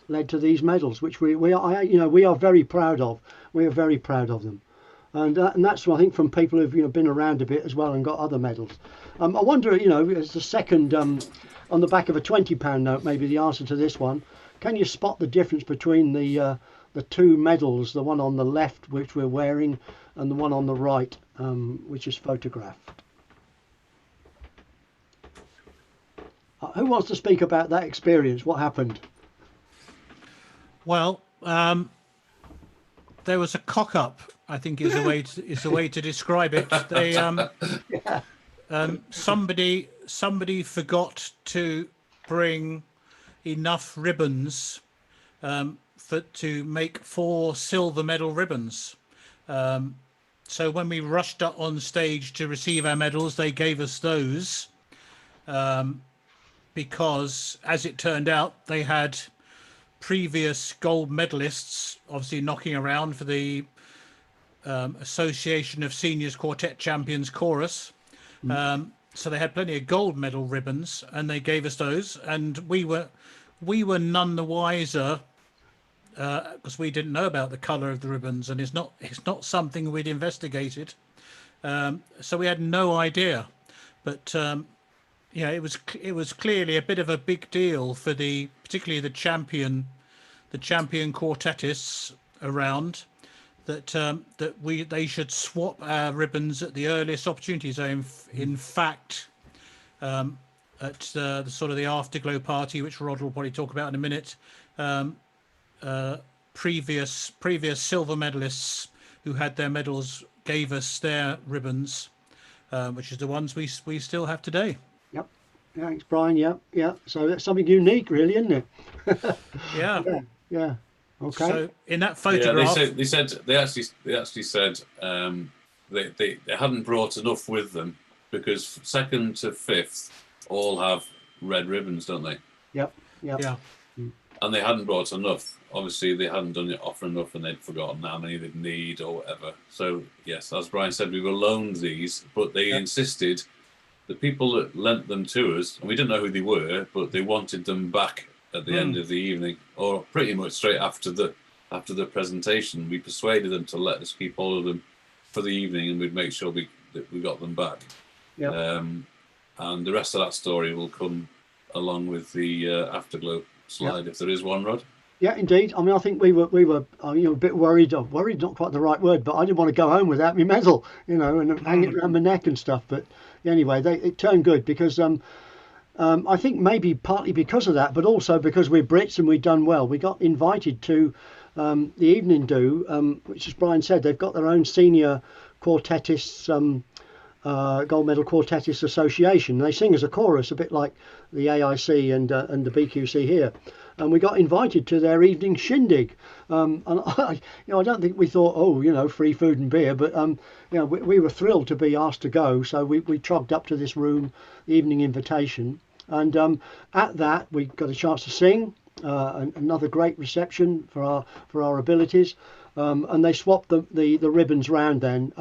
these medals, which we are very proud of. We are very proud of them, and that's I think from people who've been around a bit as well and got other medals. I wonder, as the second on the back of a £20 note, maybe the answer to this one. Can you spot the difference between the two medals, the one on the left which we're wearing, and the one on the right, which is photographed? Who wants to speak about that experience? What happened? Well, there was a cock-up, I think is the way to describe it. They somebody forgot to bring enough ribbons to make 4 silver medal ribbons. So when we rushed up on stage to receive our medals, they gave us those because, as it turned out, they had previous gold medalists obviously knocking around for the Association of Seniors Quartet Champions Chorus. So they had plenty of gold medal ribbons, and they gave us those, and we were none the wiser because we didn't know about the colour of the ribbons, and it's not something we'd investigated. So we had no idea, but it was clearly a bit of a big deal for particularly the champion quartetists around, that they should swap our ribbons at the earliest opportunity. So in fact, at the sort of the afterglow party, which Rod will probably talk about in a minute, previous silver medalists who had their medals gave us their ribbons, which is the ones we still have today. Yep. Thanks, Brian. Yeah. So that's something unique, really, isn't it? Yeah. Yeah. Okay. So in that photograph, they actually said they hadn't brought enough with them, because 2nd to 5th all have red ribbons, don't they? Yep. yeah. And they hadn't brought enough. Obviously, they hadn't done it often enough, and they'd forgotten how many they'd need or whatever. So yes, as Brian said, we were loaned these, but they insisted, the people that lent them to us, and we didn't know who they were, but they wanted them back at the end of the evening, or pretty much straight after the presentation. We persuaded them to let us keep all of them for the evening, and we'd make sure that we got them back. Yep. And the rest of that story will come along with the afterglow slide, if there is one, Rod. Yeah, indeed. I mean, I think we were a bit worried. Worried, not quite the right word, but I didn't want to go home without my medal, and hang it around my neck and stuff. But anyway, it turned good, because I think maybe partly because of that, but also because we're Brits and we've done well. We got invited to the evening do, which, as Brian said, they've got their own senior quartetists, gold medal quartetists association. They sing as a chorus, a bit like the AIC and the BQC here. And we got invited to their evening shindig. And I don't think we thought, free food and beer, but we were thrilled to be asked to go. So we trogged up to this room, evening invitation, and at that we got a chance to sing. Another great reception for our abilities, and they swapped the ribbons round. Then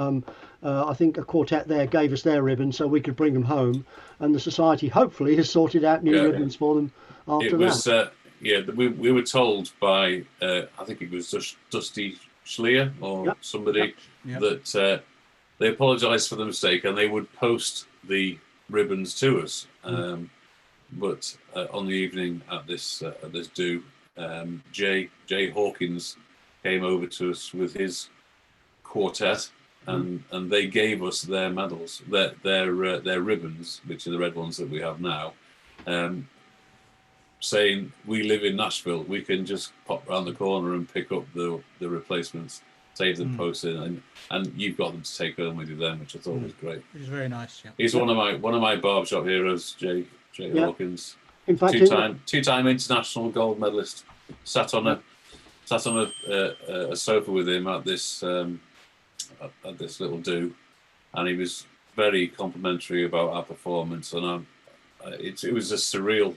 I think a quartet there gave us their ribbons so we could bring them home, and the society hopefully has sorted out new ribbons for them after that. We were told by I think it was Dusty Schleer or somebody that they apologised for the mistake and they would post the ribbons to us. But on the evening at this do, Jay Hawkins came over to us with his quartet, and they gave us their medals, their ribbons, which are the red ones that we have now, saying, we live in Nashville, we can just pop round the corner and pick up the replacements, save them, post in, and you've got them to take home with you then, which I thought was great. Which is very nice. Yeah. He's one of my barbershop heroes, Jay Hawkins. In fact, two-time international gold medalist. Sat on a sofa with him at this little do, and he was very complimentary about our performance. And it was a surreal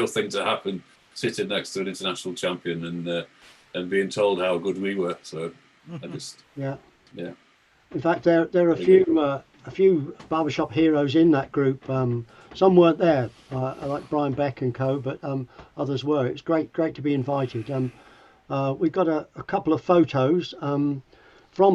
thing to happen, sitting next to an international champion and being told how good we were. So I just yeah. In fact, there are a few barbershop heroes in that group. Some weren't there, like Brian Beck and co, but others were. It's great to be invited. We've got a couple of photos from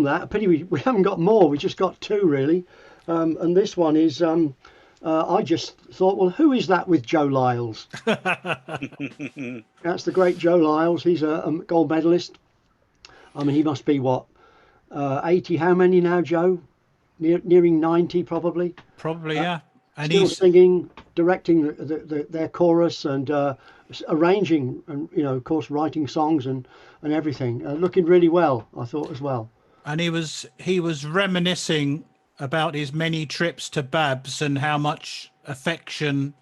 that. A pity we haven't got more. We just got two really. And this one is, I just thought, well, who is that with Joe Lyles? That's the great Joe Lyles. He's a gold medalist. I mean, he must be what, 80? How many now, Joe? Nearing 90, probably. Probably, yeah. And still he's singing, directing their chorus, and arranging, and of course writing songs and everything. Looking really well, I thought, as well. And he was reminiscing about his many trips to BABS and how much affection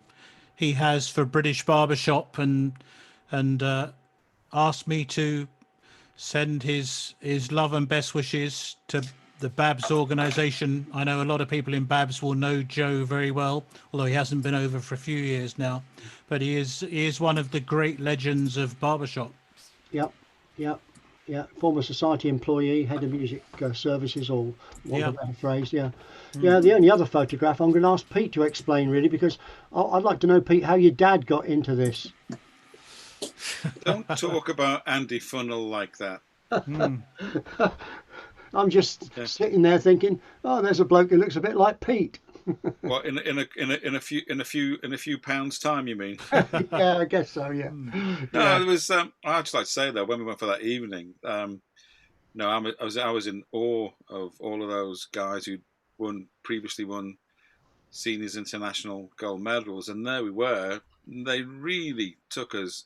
he has for British barbershop, and asked me to send his love and best wishes to the BABS organisation. I know a lot of people in BABS will know Joe very well, although he hasn't been over for a few years now. But he is one of the great legends of barbershop. Yep. Former society employee, head of music services, or what a better phrase. Yeah. The only other photograph I'm going to ask Pete to explain, really, because I'd like to know, Pete, how your dad got into this. Don't talk about Andy Funnell like that. I'm just sitting there thinking, oh, there's a bloke who looks a bit like Pete. What, in a few pounds time, you mean? Yeah, I guess so. Yeah. No, it was. I'd just like to say though, when we went for that evening, no, I was in awe of all of those guys who previously won seniors international gold medals, and there we were. They really took us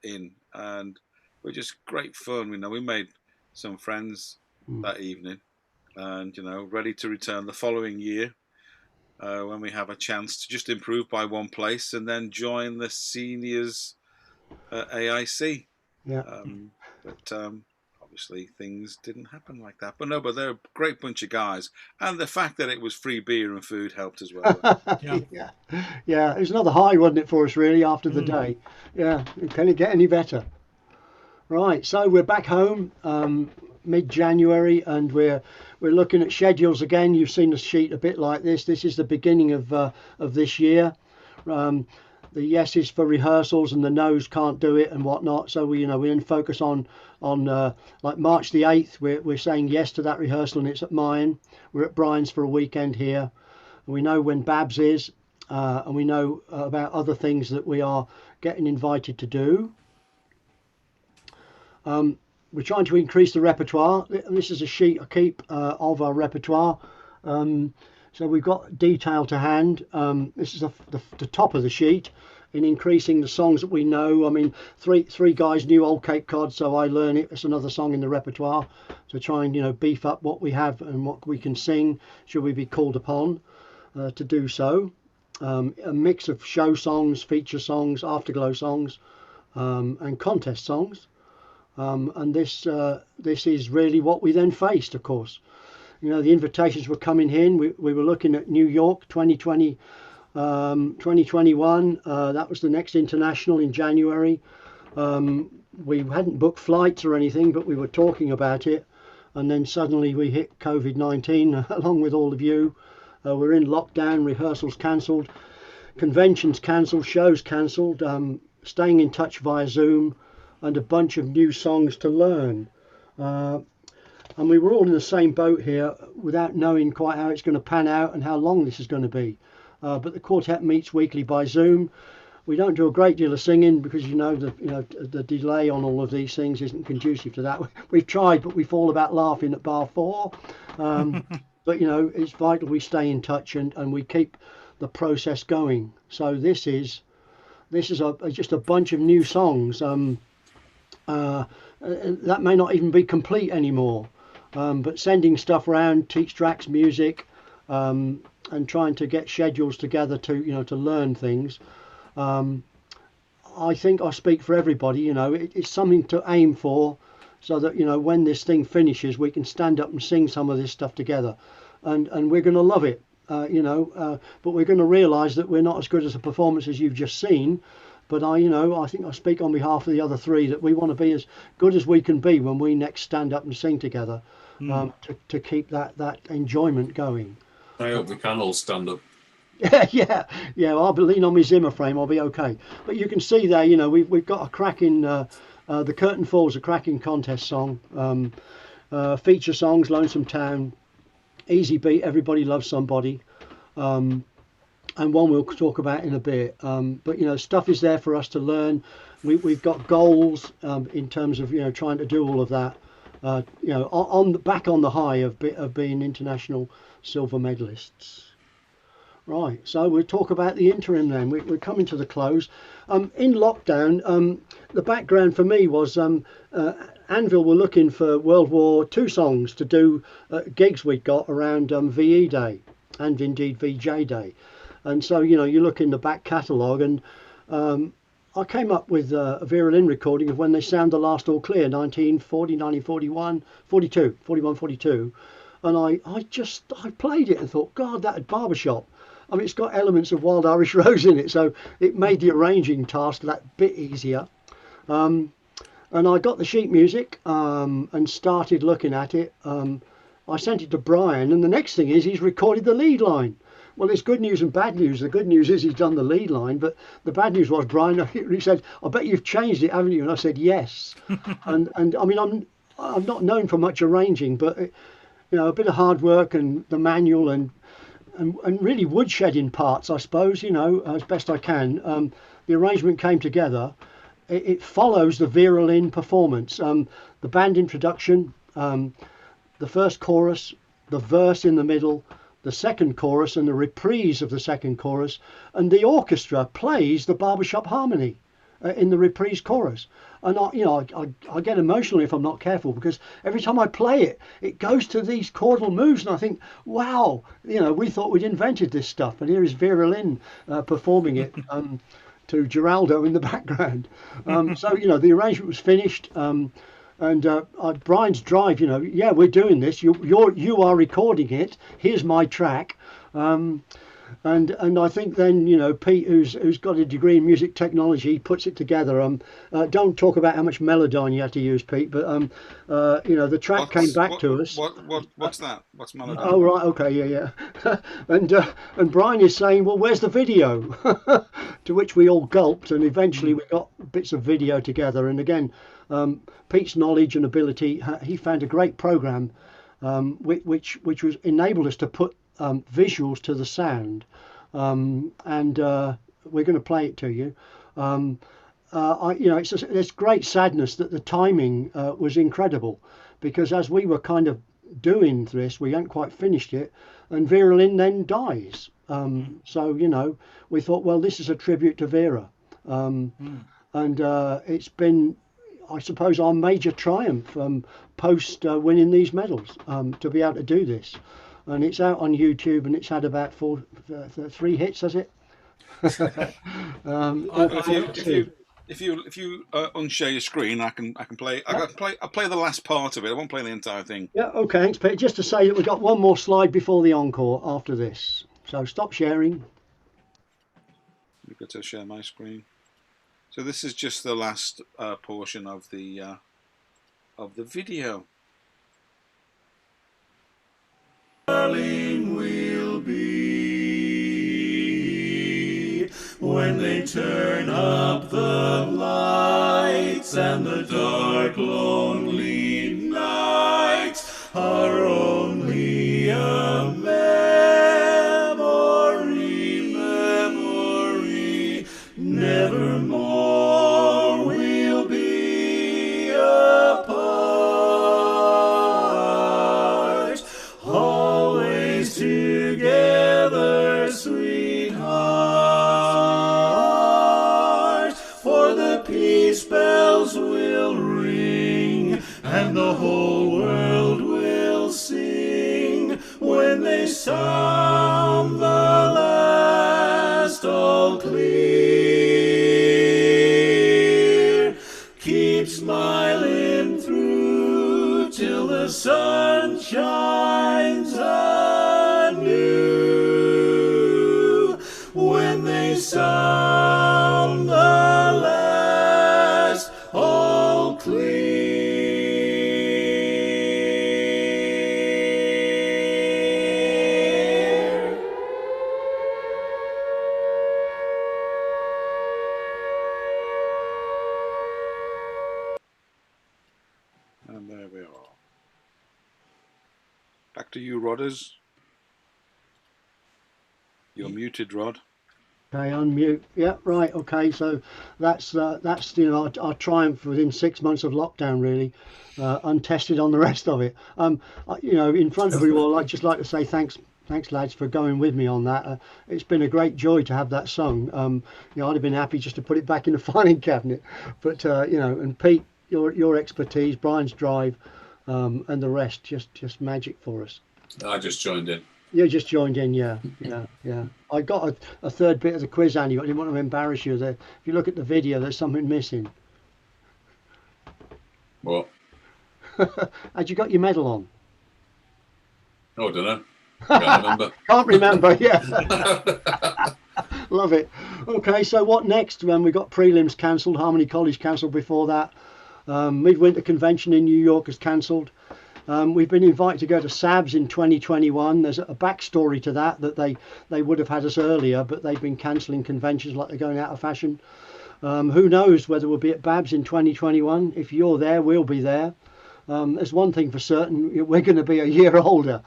in, and we're just great fun. We made some friends that evening, and ready to return the following year when we have a chance to just improve by one place and then join the seniors AIC. Yeah. But obviously things didn't happen like that. But they're a great bunch of guys, and the fact that it was free beer and food helped as well. Yeah. Yeah. It was another high, wasn't it, for us really after the day? Yeah. Can it get any better? Right. So we're back home mid-January, and we're looking at schedules again. You've seen the sheet a bit like this. This is the beginning of this year. The yeses for rehearsals and the no's can't do it and whatnot. So we then focus on like March the 8th. We're saying yes to that rehearsal, and it's at mine. We're at Brian's for a weekend here. And we know when BABS is, and we know about other things that we are getting invited to do. We're trying to increase the repertoire. This is a sheet I keep of our repertoire. So we've got detail to hand. This is the top of the sheet in increasing the songs that we know. I mean, three guys knew Old Cape Cod, so I learn it. It's another song in the repertoire to try and beef up what we have and what we can sing should we be called upon to do so. A mix of show songs, feature songs, afterglow songs, and contest songs. And this is really what we then faced, of course. The invitations were coming in. We were looking at New York 2020, 2021. That was the next international in January. We hadn't booked flights or anything, but we were talking about it. And then suddenly we hit COVID-19 along with all of you. We're in lockdown, rehearsals cancelled, conventions cancelled, shows cancelled, staying in touch via Zoom, and a bunch of new songs to learn. And we were all in the same boat here without knowing quite how it's going to pan out and how long this is going to be. But the quartet meets weekly by Zoom. We don't do a great deal of singing because the delay on all of these things isn't conducive to that. We've tried, but we fall about laughing at bar 4. But it's vital we stay in touch and we keep the process going. So this is just a bunch of new songs. That may not even be complete anymore, but sending stuff around, teach tracks, music, and trying to get schedules together to learn things. I think I speak for everybody. It's something to aim for, so that when this thing finishes, we can stand up and sing some of this stuff together, and we're going to love it. But we're going to realise that we're not as good as a performance as you've just seen. But I think I speak on behalf of the other three that we want to be as good as we can be when we next stand up and sing together, to keep that enjoyment going. I hope we can all stand up. Yeah. I'll lean on my Zimmer frame. I'll be okay. But you can see there, we've got a cracking. The Curtain Falls, a cracking contest song. Feature songs: Lonesome Town, Easy Beat, Everybody Loves Somebody. And one we'll talk about in a bit. But stuff is there for us to learn. We've got goals in terms of trying to do all of that. Back on the high of being international silver medalists. Right. So we'll talk about the interim then. We're coming to the close. In lockdown, the background for me was Anvil were looking for World War II songs to do gigs we'd got around VE Day and indeed VJ Day. And so, you look in the back catalogue, and I came up with a Vera Lynn recording of When They Sound the Last All Clear, 1940, 1941, 42. And I played it and thought, God, that barbershop. I mean, it's got elements of Wild Irish Rose in it, so it made the arranging task that bit easier. And I got the sheet music and started looking at it. I sent it to Brian, and the next thing is he's recorded the lead line. Well, there's good news and bad news. The good news is he's done the lead line, but the bad news was Brian, he said, I bet you've changed it, haven't you? And I said, yes. and I mean, I'm not known for much arranging, but a bit of hard work and the manual and really woodshedding parts, I suppose, as best I can. The arrangement came together. It follows the Vera Lynn performance. The band introduction, the first chorus, the verse in the middle, the second chorus and the reprise of the second chorus, and the orchestra plays the barbershop harmony in the reprise chorus. And I get emotional if I'm not careful, because every time I play it, it goes to these chordal moves, and I think, wow, we thought we'd invented this stuff, and here is Vera Lynn performing it to Geraldo in the background. So the arrangement was finished. And Brian's drive, yeah, we're doing this. You are recording it. Here's my track. And I think then Pete, who's got a degree in music technology, puts it together. Don't talk about how much Melodyne you had to use, Pete, but the track came back to us. What's that? What's Melodyne? Oh right, okay, yeah. And Brian is saying, well, where's the video? To which we all gulped, and eventually we got bits of video together. And again, Pete's knowledge and ability, he found a great program which was enabled us to put visuals to the sound, and we're going to play it to you. It's great sadness that the timing was incredible, because as we were kind of doing this, we hadn't quite finished it, and Vera Lynn then dies. So we thought, well, this is a tribute to Vera, and it's been, I suppose, our major triumph post winning these medals, to be able to do this. And it's out on YouTube, and it's had about 3 hits, has it? If you unshare your screen, I can play. I'll play the last part of it. I won't play the entire thing. Yeah, okay, thanks, Pete. Just to say that we've got one more slide before the encore after this. So stop sharing. You've got to share my screen. So this is just the last portion of the video. Darling will be when they turn up the lights, and the dark, lonely nights are only a memory. Nevermore we'll be apart, always together, sweetheart. For the peace bells will ring, and the whole world will sing when they sound the last all clear. Keep smiling through till the sun shines anew, when they sound the last all clear. And there we are. Back to you, Rodders. You're muted, Rod. Okay, unmute. Yeah, right. Okay, so that's our triumph within 6 months of lockdown, really, untested on the rest of it. In front of you all, I'd just like to say thanks, lads, for going with me on that. It's been a great joy to have that sung. I'd have been happy just to put it back in the filing cabinet, but and Pete, your expertise, Brian's drive, and the rest, just magic for us. I just joined in. You just joined in, yeah. I got a third bit of the quiz, Andy, but I didn't want to embarrass you. If you look at the video, there's something missing. What? Had you got your medal on? Oh, I don't know. Can't remember. Can't remember, yeah. Love it. Okay, so what next? When we got prelims cancelled, Harmony College cancelled before that. Midwinter Convention in New York is cancelled. We've been invited to go to SABS in 2021. There's a backstory to that they would have had us earlier, but they've been cancelling conventions like they're going out of fashion. Who knows whether we'll be at BABS in 2021. If you're there, we'll be there. There's one thing for certain, we're going to be a year older.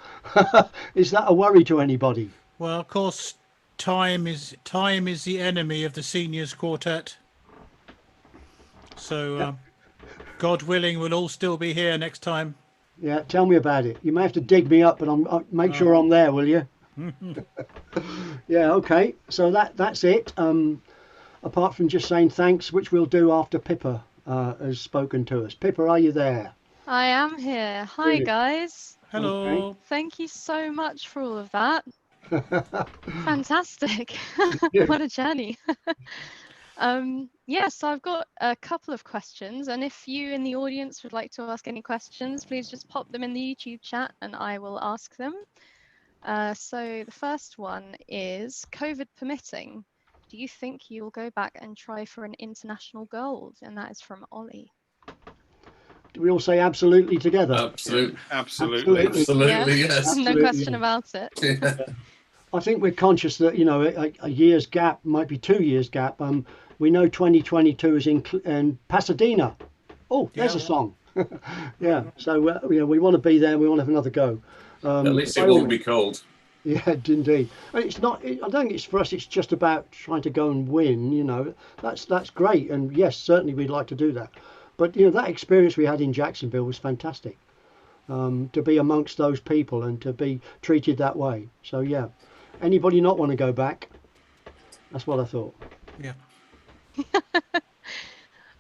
Is that a worry to anybody? Well, of course, time is the enemy of the seniors quartet. So, God willing, we'll all still be here next time. Yeah, tell me about it. You may have to dig me up, but I'll make sure I'm there, will you? Yeah, okay. So that's it. Apart from just saying thanks, which we'll do after Pippa has spoken to us. Pippa, are you there? I am here. Hi, Brilliant. guys. Hello. Thank you so much for all of that. Fantastic. Yeah. What a journey. Yeah, so I've got a couple of questions, and if you in the audience would like to ask any questions, please just pop them in the YouTube chat and I will ask them. So the first one is, COVID permitting, do you think you'll go back and try for an international gold? And that is from Ollie. Do we all say absolutely together? Absolutely. Absolutely. Absolutely, Yeah. yes. No question about it. Yeah. I think we're conscious that, you know, a year's gap, might be 2 years gap. We know 2022 is in Pasadena. Oh, there's a song. Yeah, so you know, we want to be there. We want to have another go. At least it won't be cold. Yeah, indeed. And it's not. I don't think it's for us. It's just about trying to go and win. You know, that's great. And yes, certainly we'd like to do that. But you know, that experience we had in Jacksonville was fantastic. To be amongst those people and to be treated that way. So yeah, anybody not want to go back? That's what I thought. Yeah.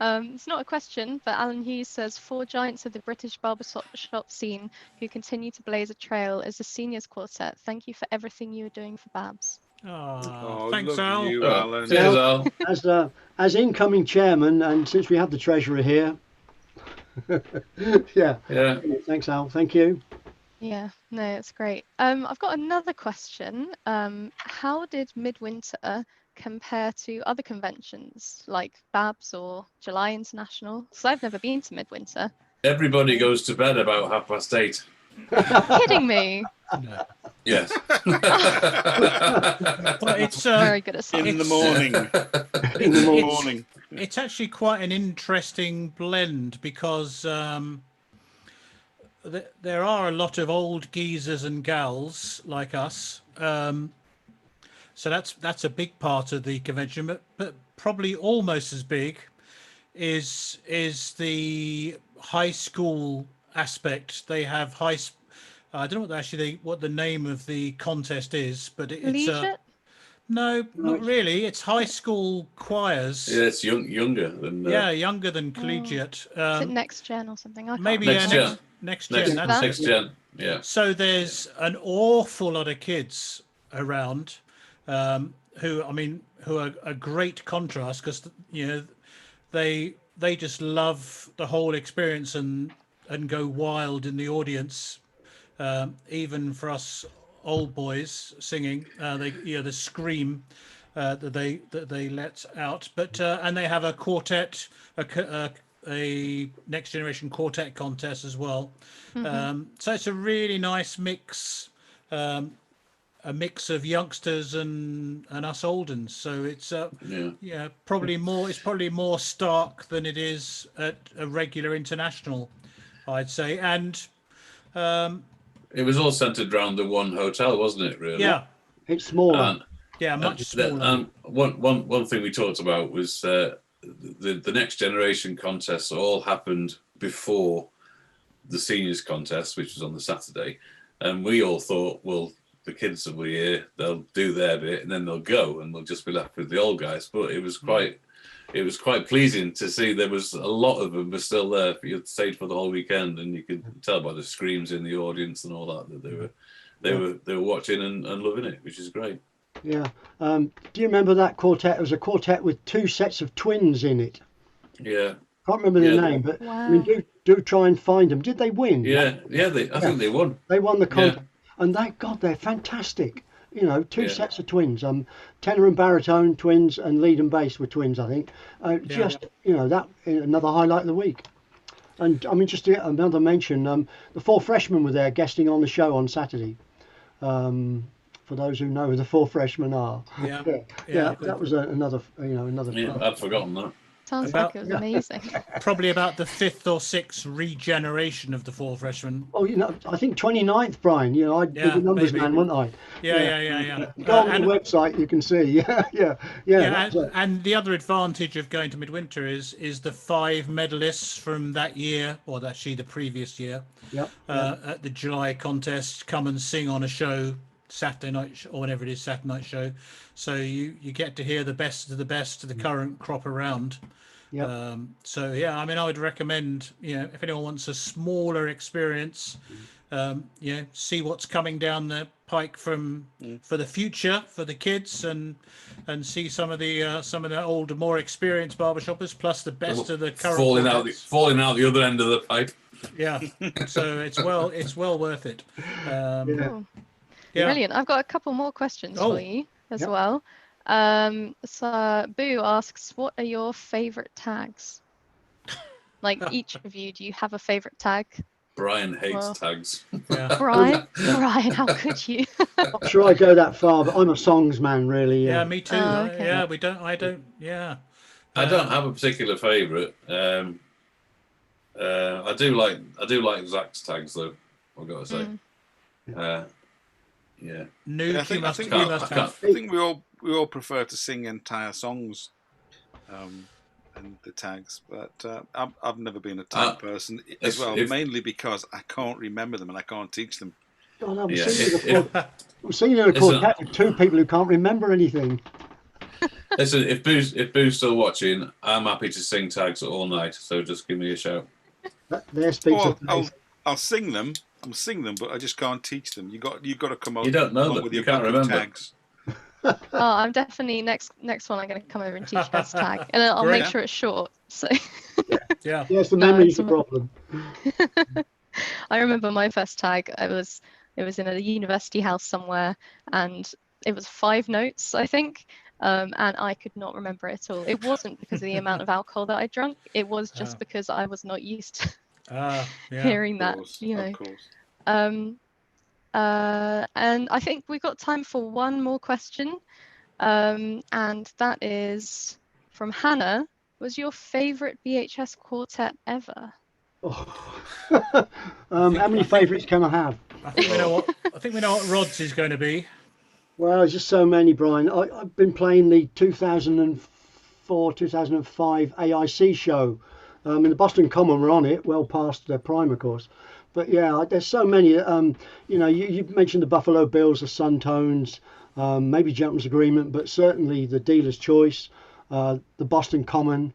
It's not a question, but Alan Hughes says, 4 giants of the British barbershop scene who continue to blaze a trail as a seniors quartet. Thank you for everything you are doing for Babs. Oh, thanks, love Al. you, Alan. Cheers, Al. As incoming chairman, and since we have the treasurer here, yeah. Thanks, Al. Thank you. Yeah, no, it's great. I've got another question. How did Midwinter compare to other conventions like BABS or July International? Because I've never been to Midwinter. Everybody goes to bed about 8:30. Kidding me? No. Yes. Well, it's Very good at In the science. morning. In the morning. Morning. it's actually quite an interesting blend because there are a lot of old geezers and gals like us. So that's a big part of the convention, but probably almost as big is the high school aspect. They have I don't know what the name of the contest is, but it's Collegiate? no, not really. It's high school choirs. Yeah, it's younger than. Yeah, younger than collegiate. Is it Next Gen or something? I can't Maybe Next remember. Gen. next gen. Next, That's next it. gen. Yeah. So there's an awful lot of kids around who are a great contrast because you know they just love the whole experience and go wild in the audience. Even for us old boys singing, the scream that they let out. But and they have a quartet, a next generation quartet contest as well. So it's a really nice mix. A mix of youngsters and us old uns, so it's probably more stark than it is at a regular international, I'd say. And it was all centered around the one hotel, wasn't it? Really? Yeah, it's smaller. Much smaller. One thing we talked about was the next generation contests all happened before the seniors contest, which was on the Saturday, and we all thought, well, the kids will be here, they'll do their bit, and then they'll go, and we'll just be left with the old guys. But it was quite pleasing to see there was a lot of them were still there. You stayed for the whole weekend, and you could tell by the screams in the audience and all that they were watching and loving it, which is great. Yeah. Do you remember that quartet? It was a quartet with 2 sets of twins in it. Yeah. Can't remember the name, but Wow. I mean, do try and find them. Did they win? Yeah. I think they won. They won the contest, and they're fantastic. You know, 2 sets of twins. Tenor and baritone twins, and lead and bass were twins, I think. Just you know, that another highlight of the week. And I mean, just to get another mention, the 4 freshmen were there guesting on the show on Saturday. For those who know who the 4 freshmen are. Yeah. That was another. Yeah, I'd forgotten that. Sounds About- like it was amazing. Probably about the 5th or 6th regeneration of the four freshmen. Oh, I think 29th, Brian. I'd be Yeah, the numbers maybe. man, wouldn't I? Yeah. Go on And- the website, you can see. Yeah. That's it. and the other advantage of going to Midwinter is the 5 medalists from that year, or actually the previous year, Yep. at the July contest come and sing on a show Saturday night or whenever it is, Saturday night show. So you get to hear the best of the best of the current crop around. Yep. So yeah, I mean, I would recommend, if anyone wants a smaller experience, see what's coming down the pike for the future for the kids, and see some of the older, more experienced barbershoppers, plus the best of the current falling out the other end of the pipe. Yeah, so it's well worth it. Cool. Yeah. Brilliant. I've got a couple more questions for you as Yep. well. So Boo asks, what are your favorite tags? Like each of you, do you have a favorite tag? Brian hates Well. tags. Yeah. Brian, how could you? Not sure I go that far, but I'm a songs man, really. Yeah, me too. Oh, okay. I don't. Yeah. I don't have a particular favourite. I do like Zach's tags though. I've got to say. Yeah. Nuke, I think- you must I think- have. I think we all prefer to sing entire songs, and the tags. But I've never been a tag person as well, mainly because I can't remember them and I can't teach them. God, I'm Yeah, singing in a quartet with 2 people who can't remember anything. Listen, if Boo's still watching, I'm happy to sing tags all night. So just give me a shout. There speaks Well, of place. I'll sing them. I'll sing them, but I just can't teach them. You got to come up. You don't know come up them. with You your can't book of remember. tags. Oh, I'm definitely next one. I'm going to come over and teach Beth's tag, and I'll Great. make sure it's short. So Yeah. Yes, the No, memory's it's the problem. I remember my first tag. It was in a university house somewhere, and it was 5 notes, I think. And I could not remember it at all. It wasn't because of the amount of alcohol that I drank. It was just because I was not used to hearing that. Of course. And I think we've got time for one more question, and that is from Hannah. Was your favorite BHS quartet ever? How many favourites can I have? I think we know what Rod's is going to be. Well, there's just so many, Brian. I've been playing the 2004, 2005 AIC show. In the Boston Common were on it, well past their prime, of course. But yeah, there's so many. You mentioned the Buffalo Bills, the Suntones, maybe Gentleman's Agreement, but certainly the Dealer's Choice, the Boston Common,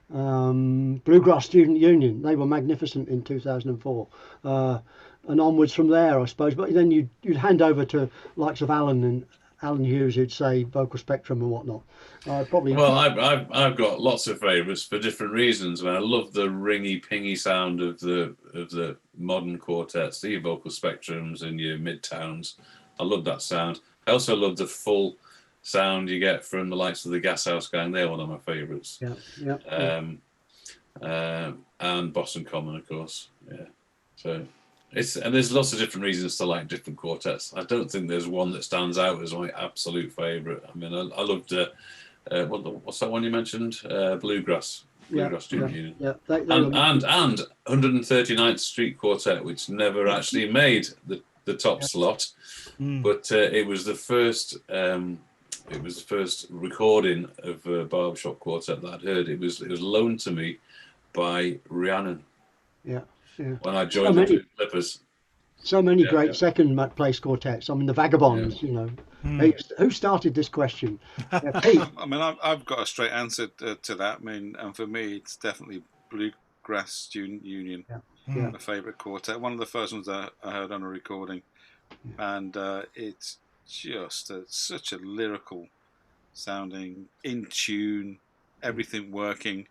Bluegrass Student Union. They were magnificent in 2004. And onwards from there, I suppose. But then you'd hand over to likes of Alan Hughes, who'd say Vocal Spectrum and whatnot. Probably. Well, I've got lots of favourites for different reasons. I love the ringy, pingy sound of the modern quartets, the Vocal Spectrums and your Midtowns. I love that sound. I also love the full sound you get from the likes of the Gas House Gang. They're one of my favourites. Yeah. And Boston Common, of course. Yeah. So. And there's lots of different reasons to like different quartets. I don't think there's one that stands out as my absolute favourite. I mean, I loved what's that one you mentioned? Bluegrass Student Union. Yeah. And 139th Street Quartet, which never actually made the top slot, but it was the first. It was the first recording of a barbershop quartet that I'd heard. It was loaned to me by Rhiannon. Yeah. Yeah. When I joined the Clippers. So many great second place quartets. I mean, the Vagabonds, Who started this question? Pete. I mean, I've got a straight answer to that. I mean, and for me, it's definitely Bluegrass Student Union, my favourite quartet. One of the first ones I heard on a recording. And it's just such a lyrical sounding, in tune, everything working.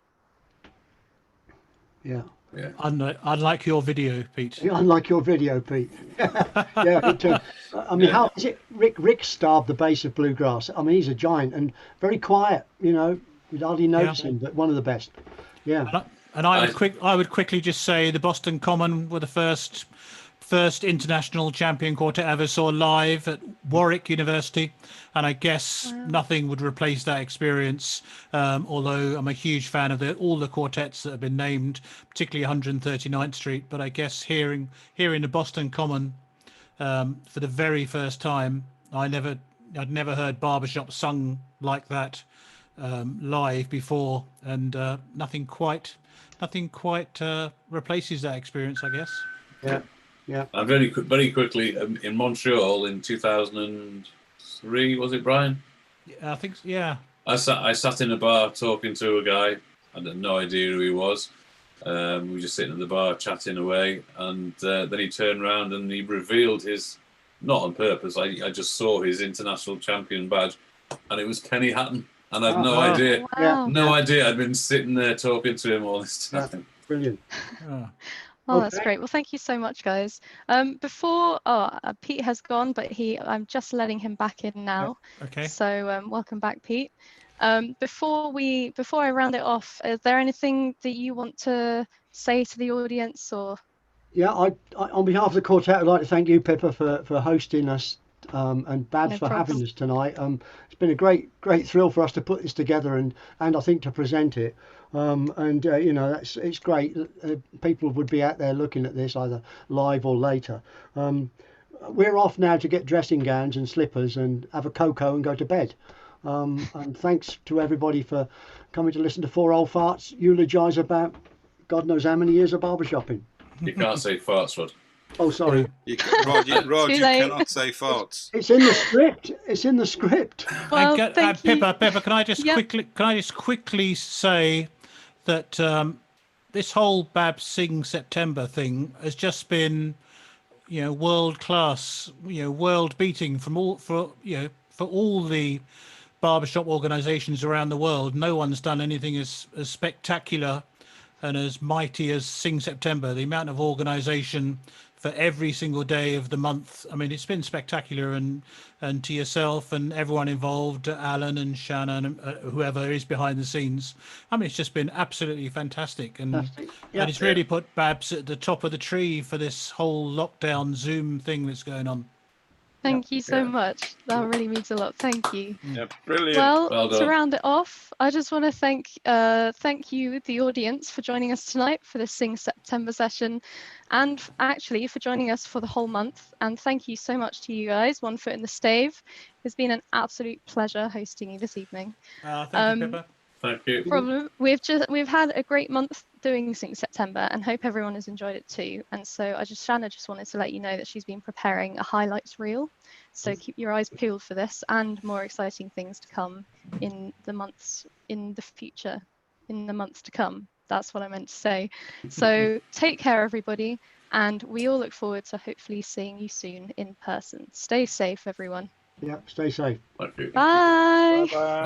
Yeah. Yeah. Unlike your video, Pete. Unlike your video, Pete. Yeah, it too. I mean, how is it? Rick Starb, the bass of Bluegrass. I mean, he's a giant and very quiet. You'd hardly notice him, but one of the best. Yeah. And I would quickly just say the Boston Common were the first first international champion quartet I ever saw live at Warwick University, and I guess nothing would replace that experience. Although I'm a huge fan of all the quartets that have been named, particularly 139th Street. But I guess hearing the Boston Common for the very first time, I'd never heard Barbershop sung like that live before, and nothing quite replaces that experience, I guess. Yeah. And very quickly, in Montreal in 2003, was it, Brian? I think, yeah. I sat in a bar talking to a guy. I had no idea who he was. We were just sitting at the bar chatting away, and then he turned around and he revealed his, not on purpose, I just saw his international champion badge, and it was Kenny Hatton, and I had no idea. Wow. No idea. I'd been sitting there talking to him all this time. Yeah. Brilliant. Oh, that's great. Well, thank you so much, guys. Pete has gone, but I'm just letting him back in now. Okay. So welcome back, Pete. Before I round it off, is there anything that you want to say to the audience, or? Yeah, I on behalf of the quartet, I'd like to thank you, Pippa, for hosting us, and Babs for having us tonight. It's been a great thrill for us to put this together and I think to present it. It's great. People would be out there looking at this either live or later. We're off now to get dressing gowns and slippers and have a cocoa and go to bed. And thanks to everybody for coming to listen to four old farts eulogise about God knows how many years of barbershopping. You can't say farts, Rod. Oh, sorry. Rod, you cannot say farts. It's in the script. It's in the script. Well, thank you. Pippa, can I just quickly say that this whole BABS SingSeptember thing has just been, world class, world beating for all the barbershop organisations around the world. No one's done anything as spectacular and as mighty as SingSeptember. The amount of organisation for every single day of the month. I mean, it's been spectacular, and to yourself and everyone involved, Alan and Shannon, whoever is behind the scenes. I mean, it's just been absolutely fantastic, and it's really put BABS at the top of the tree for this whole lockdown Zoom thing that's going on. Thank you so much. That really means a lot. Thank you. Yeah, brilliant. Well, to round it off, I just want to thank you, the audience, for joining us tonight for this SingSeptember session, and actually for joining us for the whole month. And thank you so much to you guys. One Foot in the Stave. It's been an absolute pleasure hosting you this evening. Thank you, Pippa. Thank you. We've had a great month doing SingSeptember, and hope everyone has enjoyed it too. And so Shanna just wanted to let you know that she's been preparing a highlights reel, so keep your eyes peeled for this and more exciting things to come in the months to come. That's what I meant to say. So take care, everybody, and we all look forward to hopefully seeing you soon in person. Stay safe, everyone. Yeah, stay safe. Thank you. Bye. Bye-bye.